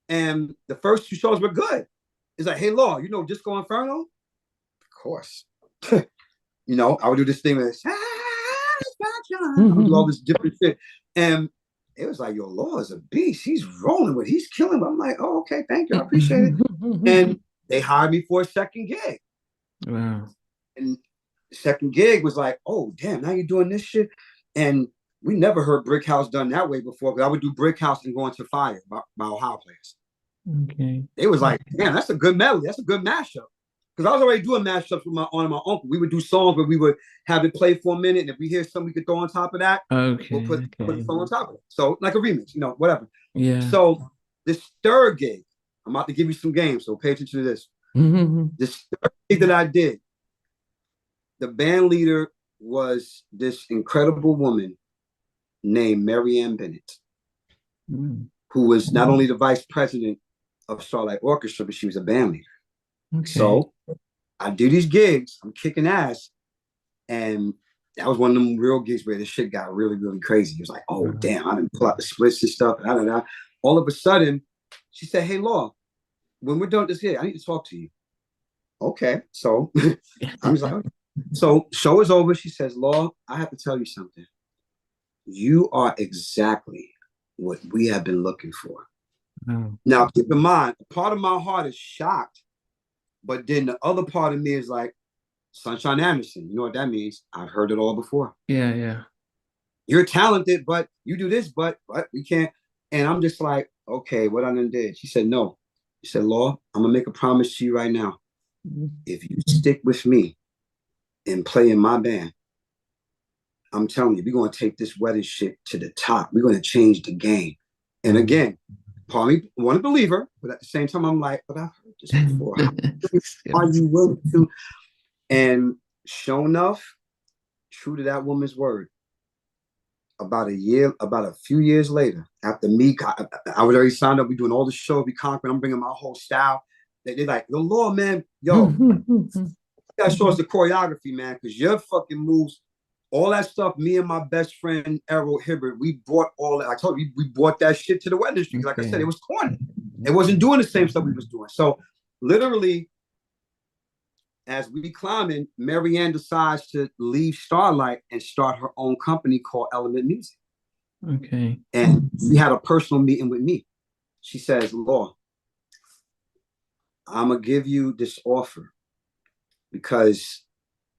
and the first 2 shows were good. It's like, hey, Law, you know Disco Inferno? Of course. You know, I would do this thing with I would do all this different shit. And it was like, yo, Law is a beast. He's rolling with, he's killing. I'm like, oh, okay, thank you. I appreciate it. And they hired me for a second gig. Wow. And the second gig was like, oh, damn, now you're doing this shit. And we never heard Brick House done that way before, because I would do Brick House and Go Into Fire by Ohio players. Okay. It was like, man, that's a good melody. That's a good mashup. Because I was already doing mashups with my aunt and my uncle. We would do songs where we would have it play for a minute, and if we hear something we could throw on top of that, we'll put the song on top of it. So like a remix, you know, whatever. Yeah. So this third gig, I'm about to give you some games, so pay attention to this. This third gig that I did, the band leader was this incredible woman named Marianne Bennett, who was not only the vice president of Starlight Orchestra, but she was a band leader. Okay. So I do these gigs, I'm kicking ass, and that was one of them real gigs where the shit got really, really crazy. It was like, oh, damn, I didn't pull out the splits and stuff. And all of a sudden, she said, hey, Law, when we're done with this gig, I need to talk to you. Okay. So I was like, okay. So show is over. She says, Law, I have to tell you something. You are exactly what we have been looking for. Now, keep in mind, part of my heart is shocked, but then the other part of me is like, Sunshine Anderson, you know what that means? I've heard it all before. Yeah, yeah. You're talented, but you do this, but we can't. And I'm just like, okay, what I done did? She said, no. She said, Law, I'm gonna make a promise to you right now. If you stick with me and play in my band, I'm telling you, we're gonna take this wedding shit to the top. We're gonna change the game. And again, part of me want to believe her, but at the same time, I'm like, but I've heard this before. Are you willing to? And sure enough, true to that woman's word, about a few years later, after me, I was already signed up. We're doing all the shows, we conquering. I'm bringing my whole style. They're like, yo, Lord, man, yo, you gotta show us the choreography, man, because your fucking moves, all that stuff, me and my best friend, Errol Hibbert, we brought all that. I told you, we brought that shit to the wet industry. Like I said, it was corny. It wasn't doing the same stuff we was doing. So literally, as we be climbing, Marianne decides to leave Starlight and start her own company called Element Music. Okay. And we had a personal meeting with me. She says, Law, I'm going to give you this offer because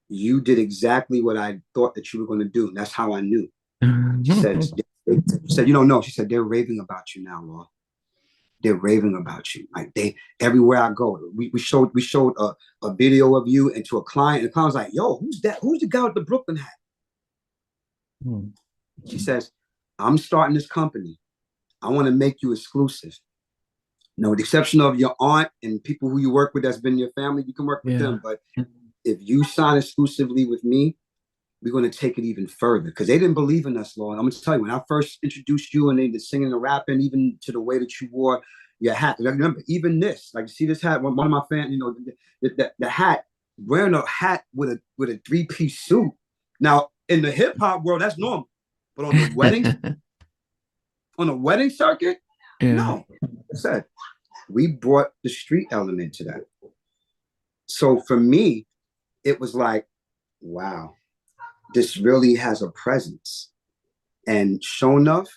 you did exactly what I thought that you were going to do. And that's how I knew. She said, you don't know. She said, they're raving about you now, Law. They're raving about you. Like everywhere I go, we showed a video of you and to a client, and the client was like, yo, who's that? Who's the guy with the Brooklyn hat? She says, I'm starting this company. I want to make you exclusive. No, with the exception of your aunt and people who you work with that's been in your family, you can work with them. But if you sign exclusively with me, we're going to take it even further, because they didn't believe in us, Lord. I'm going to tell you, when I first introduced you and they did singing and rapping, even to the way that you wore your hat. I remember even this, like, you see this hat, one of my fans, you know, the hat, wearing a hat with a 3-piece suit. Now, in the hip hop world, that's normal. But on the wedding circuit, no. Like I said, we brought the street element to that. So for me, it was like, wow, this really has a presence. And sure enough,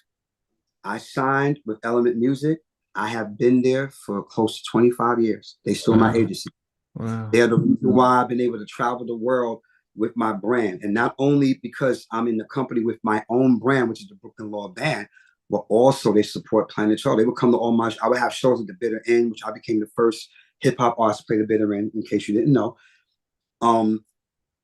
I signed with Element Music. I have been there for close to 25 years. They still my agency. Wow. They're the reason why I've been able to travel the world with my brand. And not only because I'm in the company with my own brand, which is the Brooklyn Law Band, but also they support Planet Show. They would come to all my, I would have shows at the Bitter End, which I became the first hip hop artist to play the Bitter End, in case you didn't know.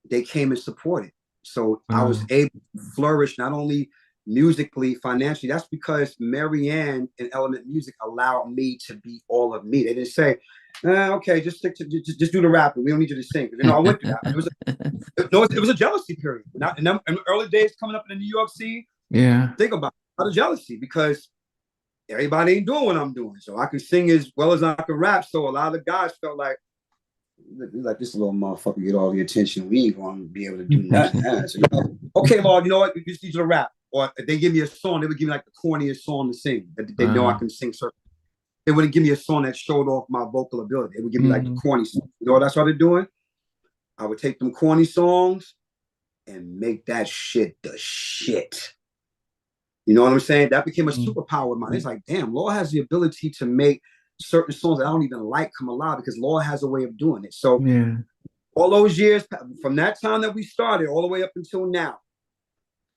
They came and supported. So I was able to flourish not only musically, financially. That's because Marianne and Element Music allowed me to be all of me. They didn't say, okay, just stick to just do the rapping. We don't need you to sing. You know, I went through that. It was a jealousy period. In the early days coming up in the New York scene, think about it, a lot of jealousy, because everybody ain't doing what I'm doing. So I can sing as well as I can rap. So a lot of guys felt like this little motherfucker get all the attention. We ain't gonna be able to do nothing. So, okay, Lord, you know what? We just need you to rap. Or if they give me a song, they would give me like the corniest song to sing. They know I can sing certain. They wouldn't give me a song that showed off my vocal ability. They would give me like the corny song. You know what I started doing? I would take them corny songs and make that shit the shit. You know what I'm saying? That became a superpower of mine. It's like, damn, Lord has the ability to make certain songs that I don't even like come alive because Lord has a way of doing it. So all those years, from that time that we started all the way up until now,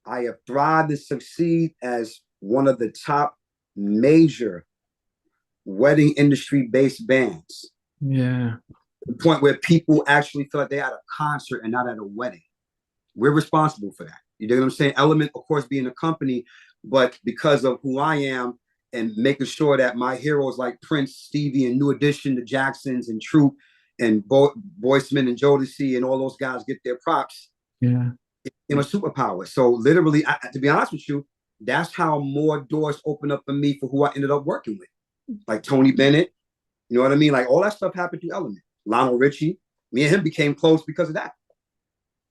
I have thrived and succeed as one of the top major wedding industry-based bands. Yeah. The point where people actually feel like they're at a concert and not at a wedding. We're responsible for that. You know what I'm saying? Element, of course, being a company, but because of who I am and making sure that my heroes like Prince, Stevie, and New Edition, the Jacksons, and Troop, and Boyceman and Jodeci, and all those guys get their props. Yeah. It became a superpower. So literally, to be honest with you, that's how more doors open up for me for who I ended up working with. Like Tony Bennett, you know what I mean? Like all that stuff happened through Element. Lionel Richie, me and him became close because of that.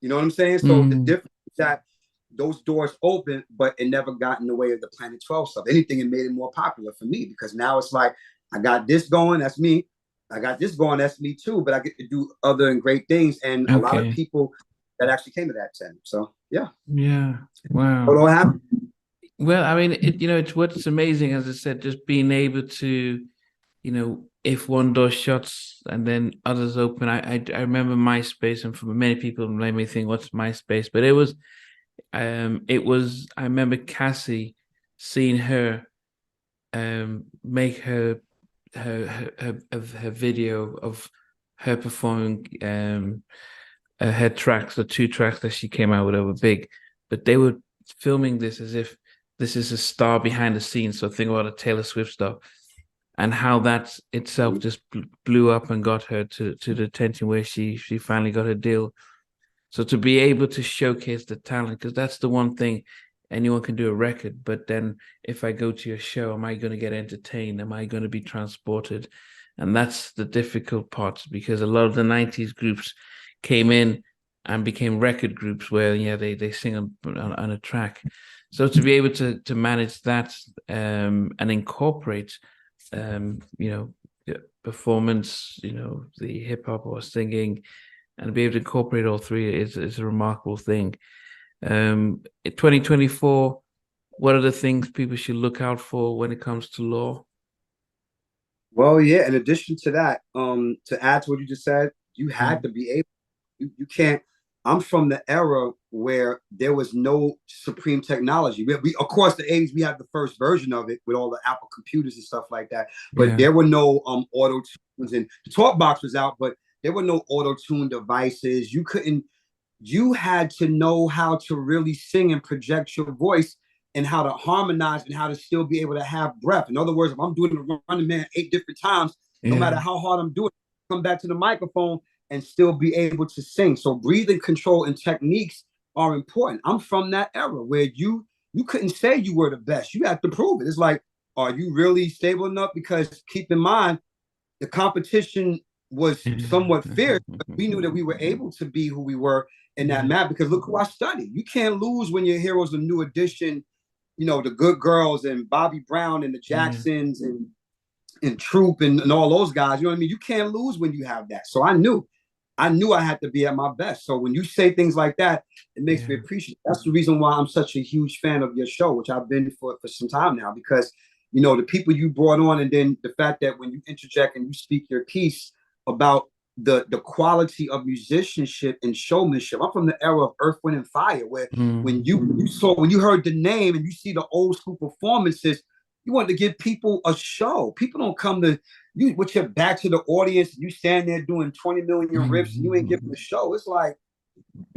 You know what I'm saying? So the difference is that those doors open, but it never got in the way of the Planet 12 stuff. Anything, it made it more popular for me because now it's like, I got this going, that's me. I got this going, that's me too. But I get to do other and great things. And a lot of people that actually came to that tent. So, yeah. Yeah. Wow. What all happened? Well, I mean, it's what's amazing, as I said, just being able to, if one door shuts and then others open. I remember MySpace, and for many people made me think, what's MySpace? But I remember Cassie seeing her make her video of her performing her tracks, the 2 tracks that she came out with that were big, but they were filming this as if this is a star behind the scenes. So think about the Taylor Swift stuff and how that itself just blew up and got her to the attention where she finally got her deal. So to be able to showcase the talent, because that's the one thing, anyone can do a record, but then if I go to your show, am I going to get entertained? Am I going to be transported? And that's the difficult part, because a lot of the 90s groups came in and became record groups where, they sing on a track. So to be able to manage that and incorporate, performance, the hip hop or singing, and be able to incorporate all three is a remarkable thing. In 2024, what are the things people should look out for when it comes to law? Well, yeah, in addition to that, to add to what you just said, you had to be able, you can't, I'm from the era where there was no supreme technology. We of course, the 80s, we had the first version of it with all the Apple computers and stuff like that, but there were no auto tunes, and the talk box was out, but there were no auto tune devices. You had to know how to really sing and project your voice and how to harmonize and how to still be able to have breath. In other words, if I'm doing the Running Man 8 different times, no matter how hard I'm doing, come back to the microphone and still be able to sing. So breathing control and techniques are important. I'm from that era where you couldn't say you were the best. You had to prove it. It's like, are you really stable enough? Because keep in mind, the competition was somewhat fierce, but we knew that we were able to be who we were in that map, because look who I studied. You can't lose when your heroes are New Edition, the Good Girls and Bobby Brown and the Jacksons and Troop and all those guys. You know what I mean? You can't lose when you have that. So I knew I had to be at my best. So when you say things like that, it makes me appreciate it. That's the reason why I'm such a huge fan of your show, which I've been for some time now, because the people you brought on, and then the fact that when you interject and you speak your piece about the quality of musicianship and showmanship. I'm from the era of Earth, Wind, and Fire, where when you heard the name and you see the old school performances, you want to give people a show. People don't come to you with your back to the audience and you stand there doing 20 million riffs and you ain't giving the show. It's like,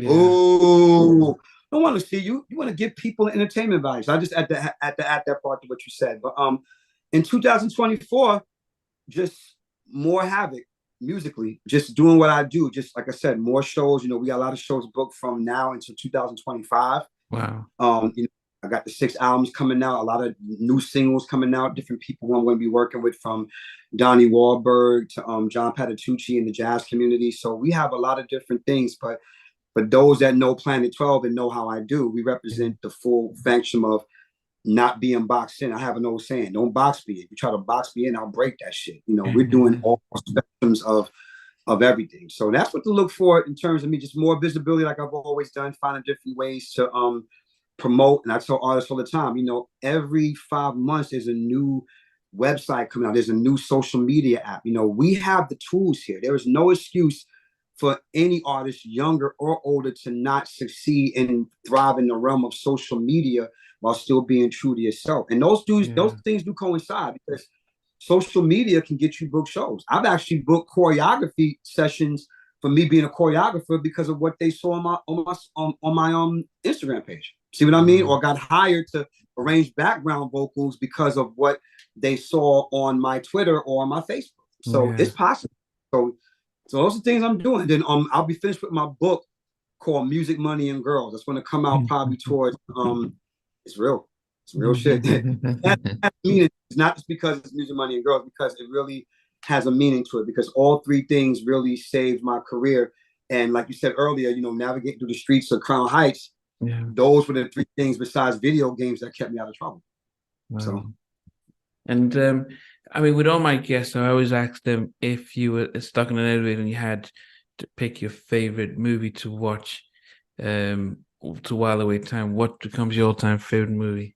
oh, I don't want to see you. You want to give people entertainment value. So I just add that part to what you said. But in 2024, just more havoc musically, just doing what I do. Just like I said, more shows. We got a lot of shows booked from now until 2025. Wow. I got the 6 albums coming out, a lot of new singles coming out, different people I'm going to be working with, from Donnie Wahlberg to John Patitucci in the jazz community. So we have a lot of different things, but those that know Planet 12 and know how I do, we represent the full spectrum of not being boxed in. I have an old saying, don't box me. If you try to box me in, I'll break that shit. You know, we're doing all spectrums of everything. So that's what to look for in terms of me, just more visibility, like I've always done, finding different ways to promote. And I tell artists all the time, you know, every 5 months there's a new website coming out. There's a new social media app. You know, we have the tools here. There is no excuse for any artist, younger or older, to not succeed and thrive in the realm of social media while still being true to yourself. And those things do coincide, because social media can get you booked shows. I've actually booked choreography sessions for me being a choreographer because of what they saw on my Instagram page. See what I mean? Or got hired to arrange background vocals because of what they saw on my Twitter or on my Facebook. So it's possible. So those are things I'm doing. Then I'll be finished with my book called Music, Money, and Girls. That's going to come out probably towards it's real. It's real shit. It's not just because it's music, money, and girls, because it really has a meaning to it, because all 3 things really saved my career. And like you said earlier, you know, navigating through the streets of Crown Heights, those were the 3 things besides video games that kept me out of trouble. Wow. So, and I mean, with all my guests, I always ask them, if you were stuck in an elevator and you had to pick your favorite movie to watch to while away time, what becomes your all-time favorite movie?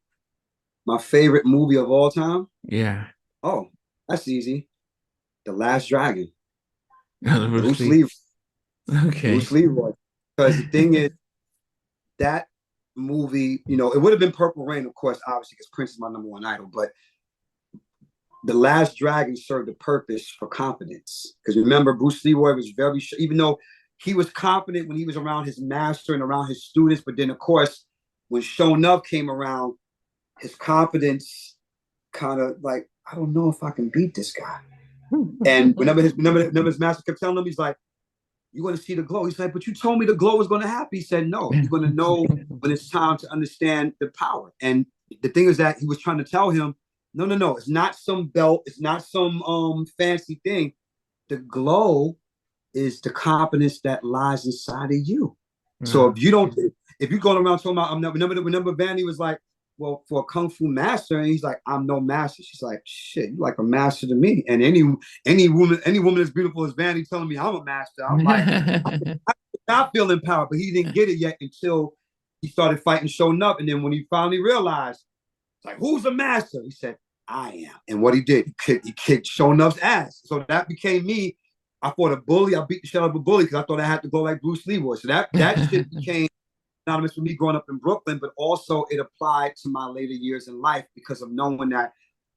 My favorite movie of all time? Yeah. Oh, that's easy. The Last Dragon. Bruce Lee. Okay. Bruce Leroy. Because the thing is, that movie, you know, it would have been Purple Rain, of course, obviously, because Prince is my #1 idol, but The Last Dragon served a purpose for confidence. Because remember, Bruce Leroy was very, even though he was confident when he was around his master and around his students, but then, of course, when Shown Up came around, his confidence kind of like, I don't know if I can beat this guy. And remember his master kept telling him, he's like, you're going to see the glow. He's like, but you told me the glow was going to happen. He said, no, you're going to know when it's time to understand the power. And the thing is that he was trying to tell him, no, it's not some belt. It's not some fancy thing. The glow is the confidence that lies inside of you. So if you're going around talking about, remember Vanny was like, well, for a Kung Fu master, and he's like, I'm no master. She's like, shit, you're like a master to me. And any woman as beautiful as Vanny telling me I'm a master, I'm like, I'm not feeling empowered. But he didn't get it yet until he started fighting Shown Up. And then when he finally realized, like, who's the master? He said, I am. And what he did, he kicked Shown Up's ass. So that became me. I fought a bully. I beat the shit out of a bully because I thought I had to go like Bruce Leroy. So that shit became synonymous with me growing up in Brooklyn, but also it applied to my later years in life, because of knowing that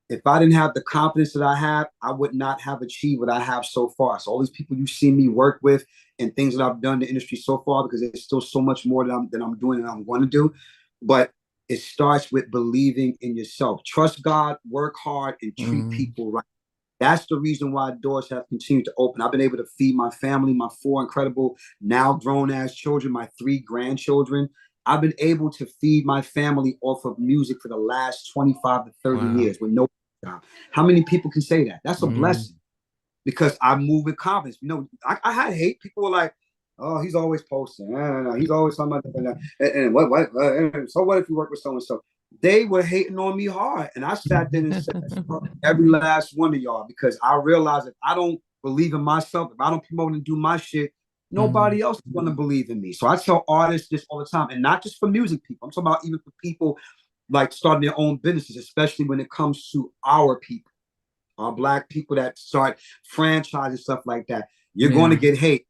if I didn't have the confidence that I have, I would not have achieved what I have so far. So all these people you see me work with and things that I've done in the industry so far, because there's still so much more that I'm doing and I'm going to do. But it starts with believing in yourself. Trust God, work hard, and treat people right. That's the reason why doors have continued to open. I've been able to feed my family, my 4 incredible now grown-ass children, my 3 grandchildren. I've been able to feed my family off of music for the last 25 to 30 years with no job. How many people can say that? That's a blessing, because I move with confidence. You know, I had hate. People were like, oh, he's always posting. No. He's always talking about that. And what? So what if you work with so-and-so? They were hating on me hard. And I sat there and said, every last one of y'all, because I realized if I don't believe in myself, if I don't promote and do my shit, nobody else is going to believe in me. So I tell artists this all the time, and not just for music people. I'm talking about even for people like starting their own businesses, especially when it comes to our people, our Black people that start franchises, stuff like that. You're going to get hate.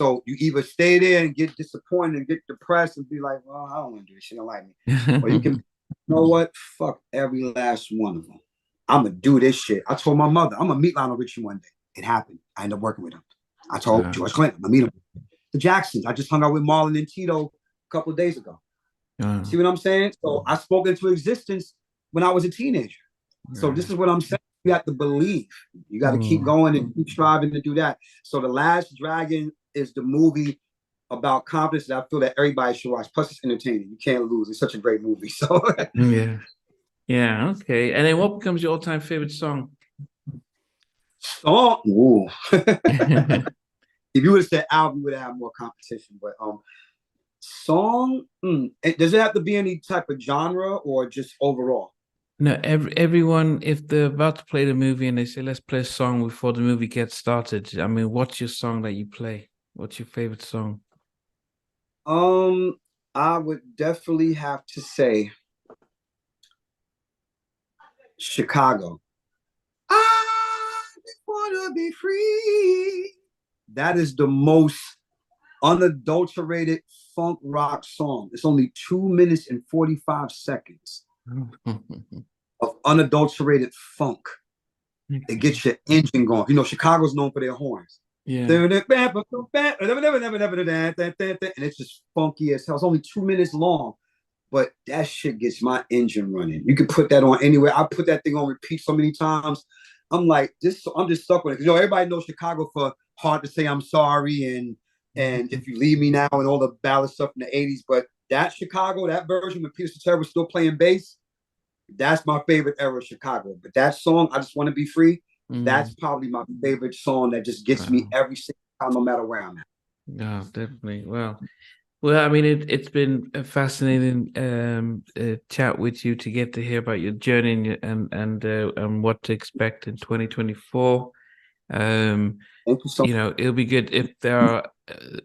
So you either stay there and get disappointed and get depressed and be like, well, I don't want to do this. She don't like me. Or you can, you know what? Fuck every last one of them. I'm going to do this shit. I told my mother, I'm going to meet Lionel Richie one day. It happened. I ended up working with him. I told George Clinton, I'm going to meet him. The Jacksons. I just hung out with Marlon and Tito a couple of days ago. See what I'm saying? So I spoke into existence when I was a teenager. So this is what I'm saying. You have to believe. You got to keep going and keep striving to do that. So The Last Dragon is the movie about confidence that I feel that everybody should watch. Plus, it's entertaining. You can't lose. It's such a great movie. So yeah, okay. And then what becomes your all-time favorite song? Song. Ooh. If you would have said album, you would have more competition. But song. Does it have to be any type of genre or just overall? No, everyone, if they're about to play the movie and they say, let's play a song before the movie gets started, I mean, what's your song that you play? What's your favorite song? I would definitely have to say Chicago. I just wanna be free. That is the most unadulterated funk rock song. It's only 2 minutes and 45 seconds of unadulterated funk. It gets your engine going. You know, Chicago's known for their horns. Yeah. And it's just funky as hell. It's only 2 minutes long, but that shit gets my engine running. You can put that on anywhere. I put that thing on repeat so many times. I'm like, I'm just stuck with it. You know, everybody knows Chicago for Hard to Say I'm Sorry and If You Leave Me Now and all the ballad stuff in the 80s. But that Chicago, that version when Peter Cetera was still playing bass, that's my favorite era of Chicago. But that song, I Just Want to Be Free, that's probably my favorite song that just gets me every single time, no matter where I'm at. Yeah, definitely. Well, I mean, it's been a fascinating chat with you to get to hear about your journey and what to expect in 2024. Thank you so much. You know, it'll be good if there are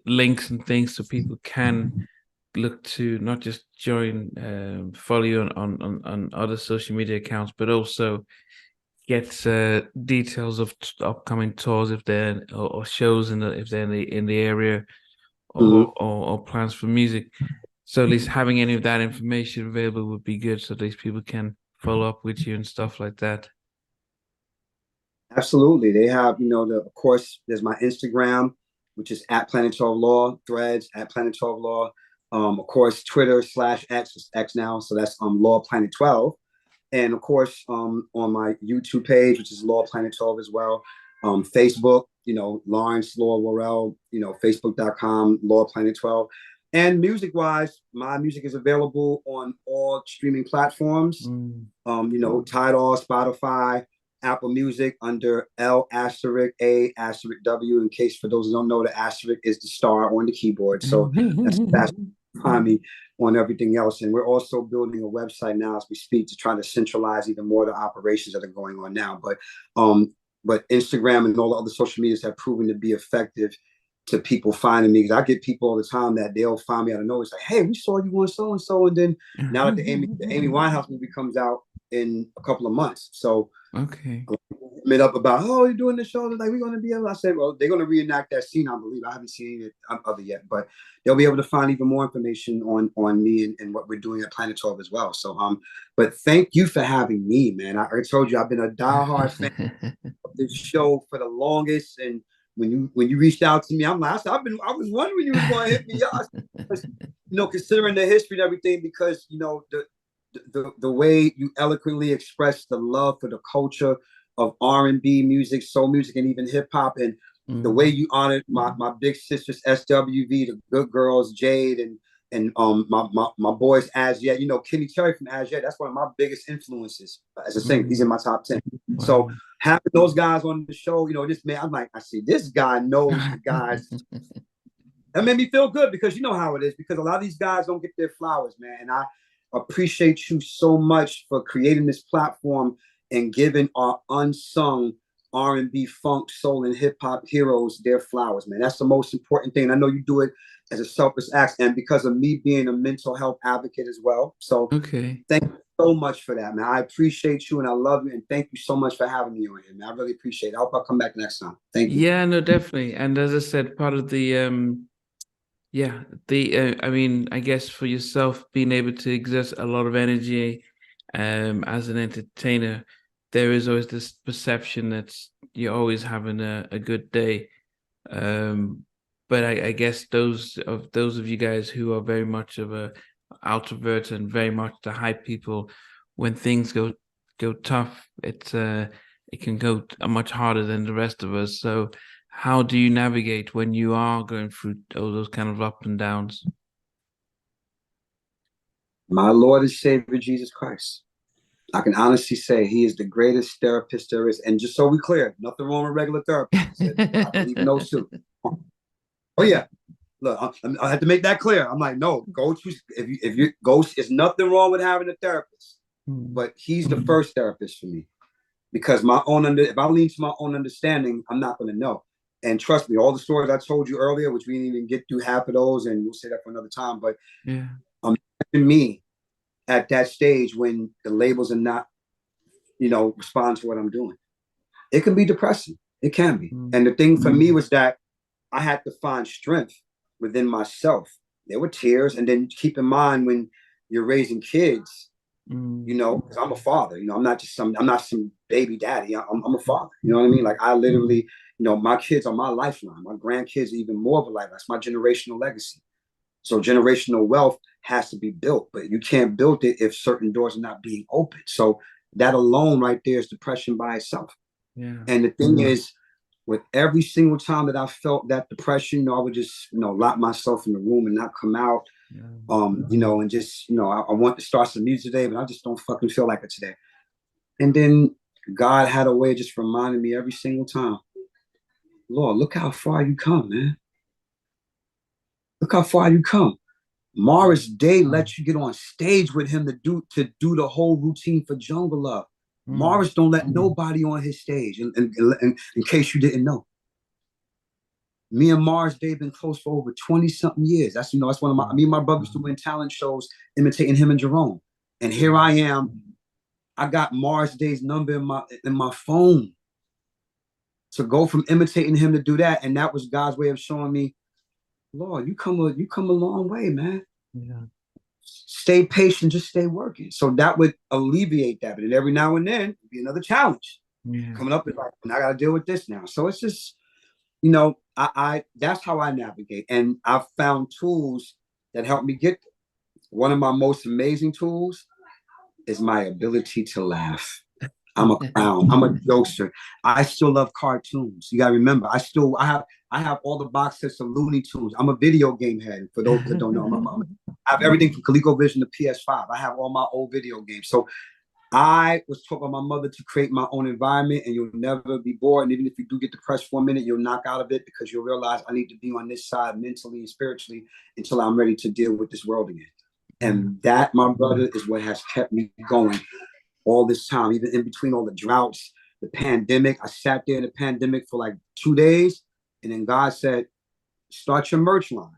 links and things so people can look to not just join, follow you on other social media accounts, but also get details of upcoming tours if they're or shows if they're in the area or plans for music. So at least having any of that information available would be good, so at least people can follow up with you and stuff like that. Absolutely. They have, of course, there's my Instagram, which is at Planet 12 Law, Threads at Planet 12 Law. Of course, Twitter /X is X now. So that's Law Planet 12. And of course, on my YouTube page, which is Law Planet 12 as well. Facebook, Lawrence Law Worrell, Facebook.com, Law Planet 12. And music-wise, my music is available on all streaming platforms. Tidal, Spotify, Apple Music under L*A*W. In case for those who don't know, the asterisk is the star on the keyboard. So that's behind me on everything else. And we're also building a website now as we speak to try to centralize even more the operations that are going on now. But Instagram and all the other social medias have proven to be effective to people finding me, because I get people all the time that they'll find me out of nowhere. It's like, hey, we saw you on so and so, and then now that the Amy Winehouse movie comes out in a couple of months, so okay, made up about, oh, you're doing the show, like we're going to be able. I said, well, they're going to reenact that scene, I believe. I haven't seen it other yet, but they'll be able to find even more information on me and what we're doing at Planet 12 as well. So but thank you for having me, man. I told you I've been a diehard fan of this show for the longest, and when you reached out to me, I'm like, I was wondering you was going to hit me up. Considering the history and everything, because the way you eloquently express the love for the culture of R&B music, soul music, and even hip hop, and the way you honored my big sisters SWV, the good girls Jade and my boys As Yet, Kenny Cherry from As Yet, that's one of my biggest influences as a singer. He's in my top 10. Wow. So having those guys on the show, this man, I'm like, I see this guy knows the guys. That made me feel good, because you know how it is, because a lot of these guys don't get their flowers, man. And I appreciate you so much for creating this platform and giving our unsung R&B, funk, soul, and hip-hop heroes their flowers, man. That's the most important thing. I know you do it as a selfless act, and because of me being a mental health advocate as well. So thank you so much for that, man. I appreciate you, and I love you, and thank you so much for having me on here, man. I really appreciate it. I hope I'll come back next time. Thank you. Yeah, no, definitely. And as I said, part of the I mean, I guess for yourself, being able to exert a lot of energy as an entertainer, there is always this perception that you're always having a good day. But I guess those of you guys who are very much of a outrovert and very much the hype people, when things go tough, it can go much harder than the rest of us. So how do you navigate when you are going through all those kind of up and downs? My Lord and Savior, Jesus Christ. I can honestly say he is the greatest therapist there is. And just so we clear, nothing wrong with regular therapists. I believe in those too. Oh yeah. Look, I had to make that clear. I'm like, no, go to, if you go, it's nothing wrong with having a therapist, but he's the first therapist for me, because if I lean to my own understanding, I'm not going to know. And trust me, all the stories I told you earlier, which we didn't even get through half of those, and we'll say that for another time, but me at that stage when the labels are not, respond to what I'm doing. It can be depressing. It can be. And the thing for me was that I had to find strength within myself. There were tears. And then keep in mind, when you're raising kids, because I'm a father, I'm not some baby daddy. I'm a father. You know what I mean? Like, I literally, my kids are my lifeline. My grandkids are even more of a lifeline. That's my generational legacy. So generational wealth has to be built, but you can't build it if certain doors are not being opened. So that alone right there is depression by itself. Yeah. And the thing is, with every single time that I felt that depression, I would just, lock myself in the room and not come out. Yeah. And just, I want to start some music today, but I just don't fucking feel like it today. And then God had a way of just reminding me every single time, Lord, look how far you come, man. Look how far you come. Morris Day let you get on stage with him to do the whole routine for Jungle Love. Morris don't let nobody on his stage. And in case you didn't know, me and Morris Day been close for over 20-something years. That's that's one of me and my brothers doing talent shows, imitating him and Jerome. And here I am. I got Morris Day's number in my phone. To go from imitating him to do that, and that was God's way of showing me, Lord, you come a long way, man. Yeah. Stay patient, just stay working. So that would alleviate that. But then every now and then, it'd be another challenge coming up. And like, I got to deal with this now. So it's just, I that's how I navigate. And I've found tools that help me get there. One of my most amazing tools is my ability to laugh. I'm a clown. I'm a jokester. I still love cartoons. You gotta remember, I have all the box sets of Looney Tunes. I'm a video game head. For those that don't know, I have everything from ColecoVision to PS5. I have all my old video games. So I was taught by my mother to create my own environment, and you'll never be bored. And even if you do get depressed for a minute, you'll knock out of it, because you'll realize I need to be on this side mentally and spiritually until I'm ready to deal with this world again. And that, my brother, is what has kept me going all this time, even in between all the droughts, the pandemic. I sat there in the pandemic for like 2 days, and then God said, start your merch line.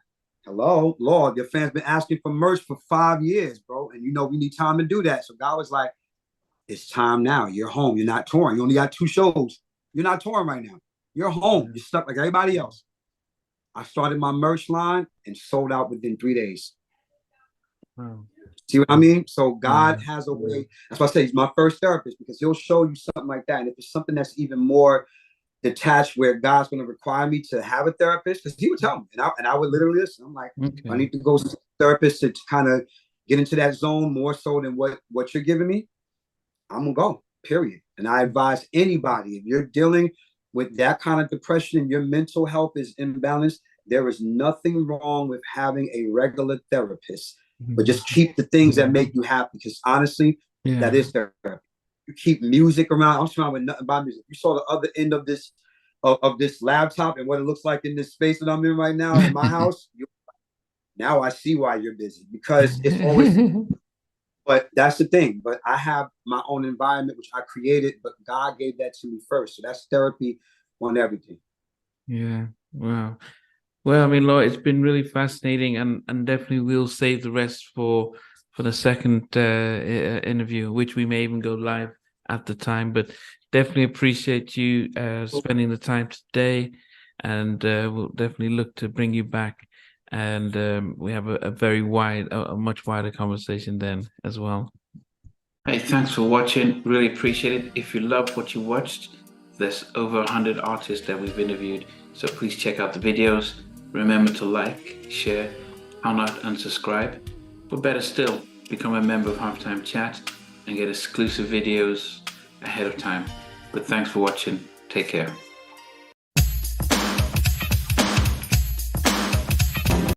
Hello, Lord, your fans been asking for merch for 5 years, bro. And we need time to do that. So God was like, it's time now. You're home. You're not touring. You only got 2 shows. You're not touring right now. You're home. You're stuck like everybody else. I started my merch line and sold out within 3 days. Wow. See what I mean? So God has a way. That's why I say he's my first therapist, because he'll show you something like that. And if it's something that's even more detached, where God's going to require me to have a therapist, because he would tell me, and I would literally listen. I'm like, I need to go to a therapist to kind of get into that zone more so than what you're giving me. I'm going to go, period. And I advise anybody, if you're dealing with that kind of depression and your mental health is imbalanced, there is nothing wrong with having a regular therapist. But just keep the things that make you happy, because honestly, that is therapy. You keep music around. I'm surrounded with nothing but music. You saw the other end of this laptop and what it looks like in this space that I'm in right now in my house. Now I see why you're busy, because it's always. But that's the thing. But I have my own environment, which I created, but God gave that to me first. So that's therapy on everything. Yeah. Wow. Well, I mean, Lord, it's been really fascinating, and definitely we'll save the rest for the second interview, which we may even go live at the time. But definitely appreciate you spending the time today, and we'll definitely look to bring you back, and we have a much wider conversation then as well. Hey, thanks for watching. Really appreciate it. If you love what you watched, there's over 100 artists that we've interviewed, so please check out the videos. Remember to like, share, and not unsubscribe. But better still, become a member of Halftime Chat and get exclusive videos ahead of time. But thanks for watching. Take care.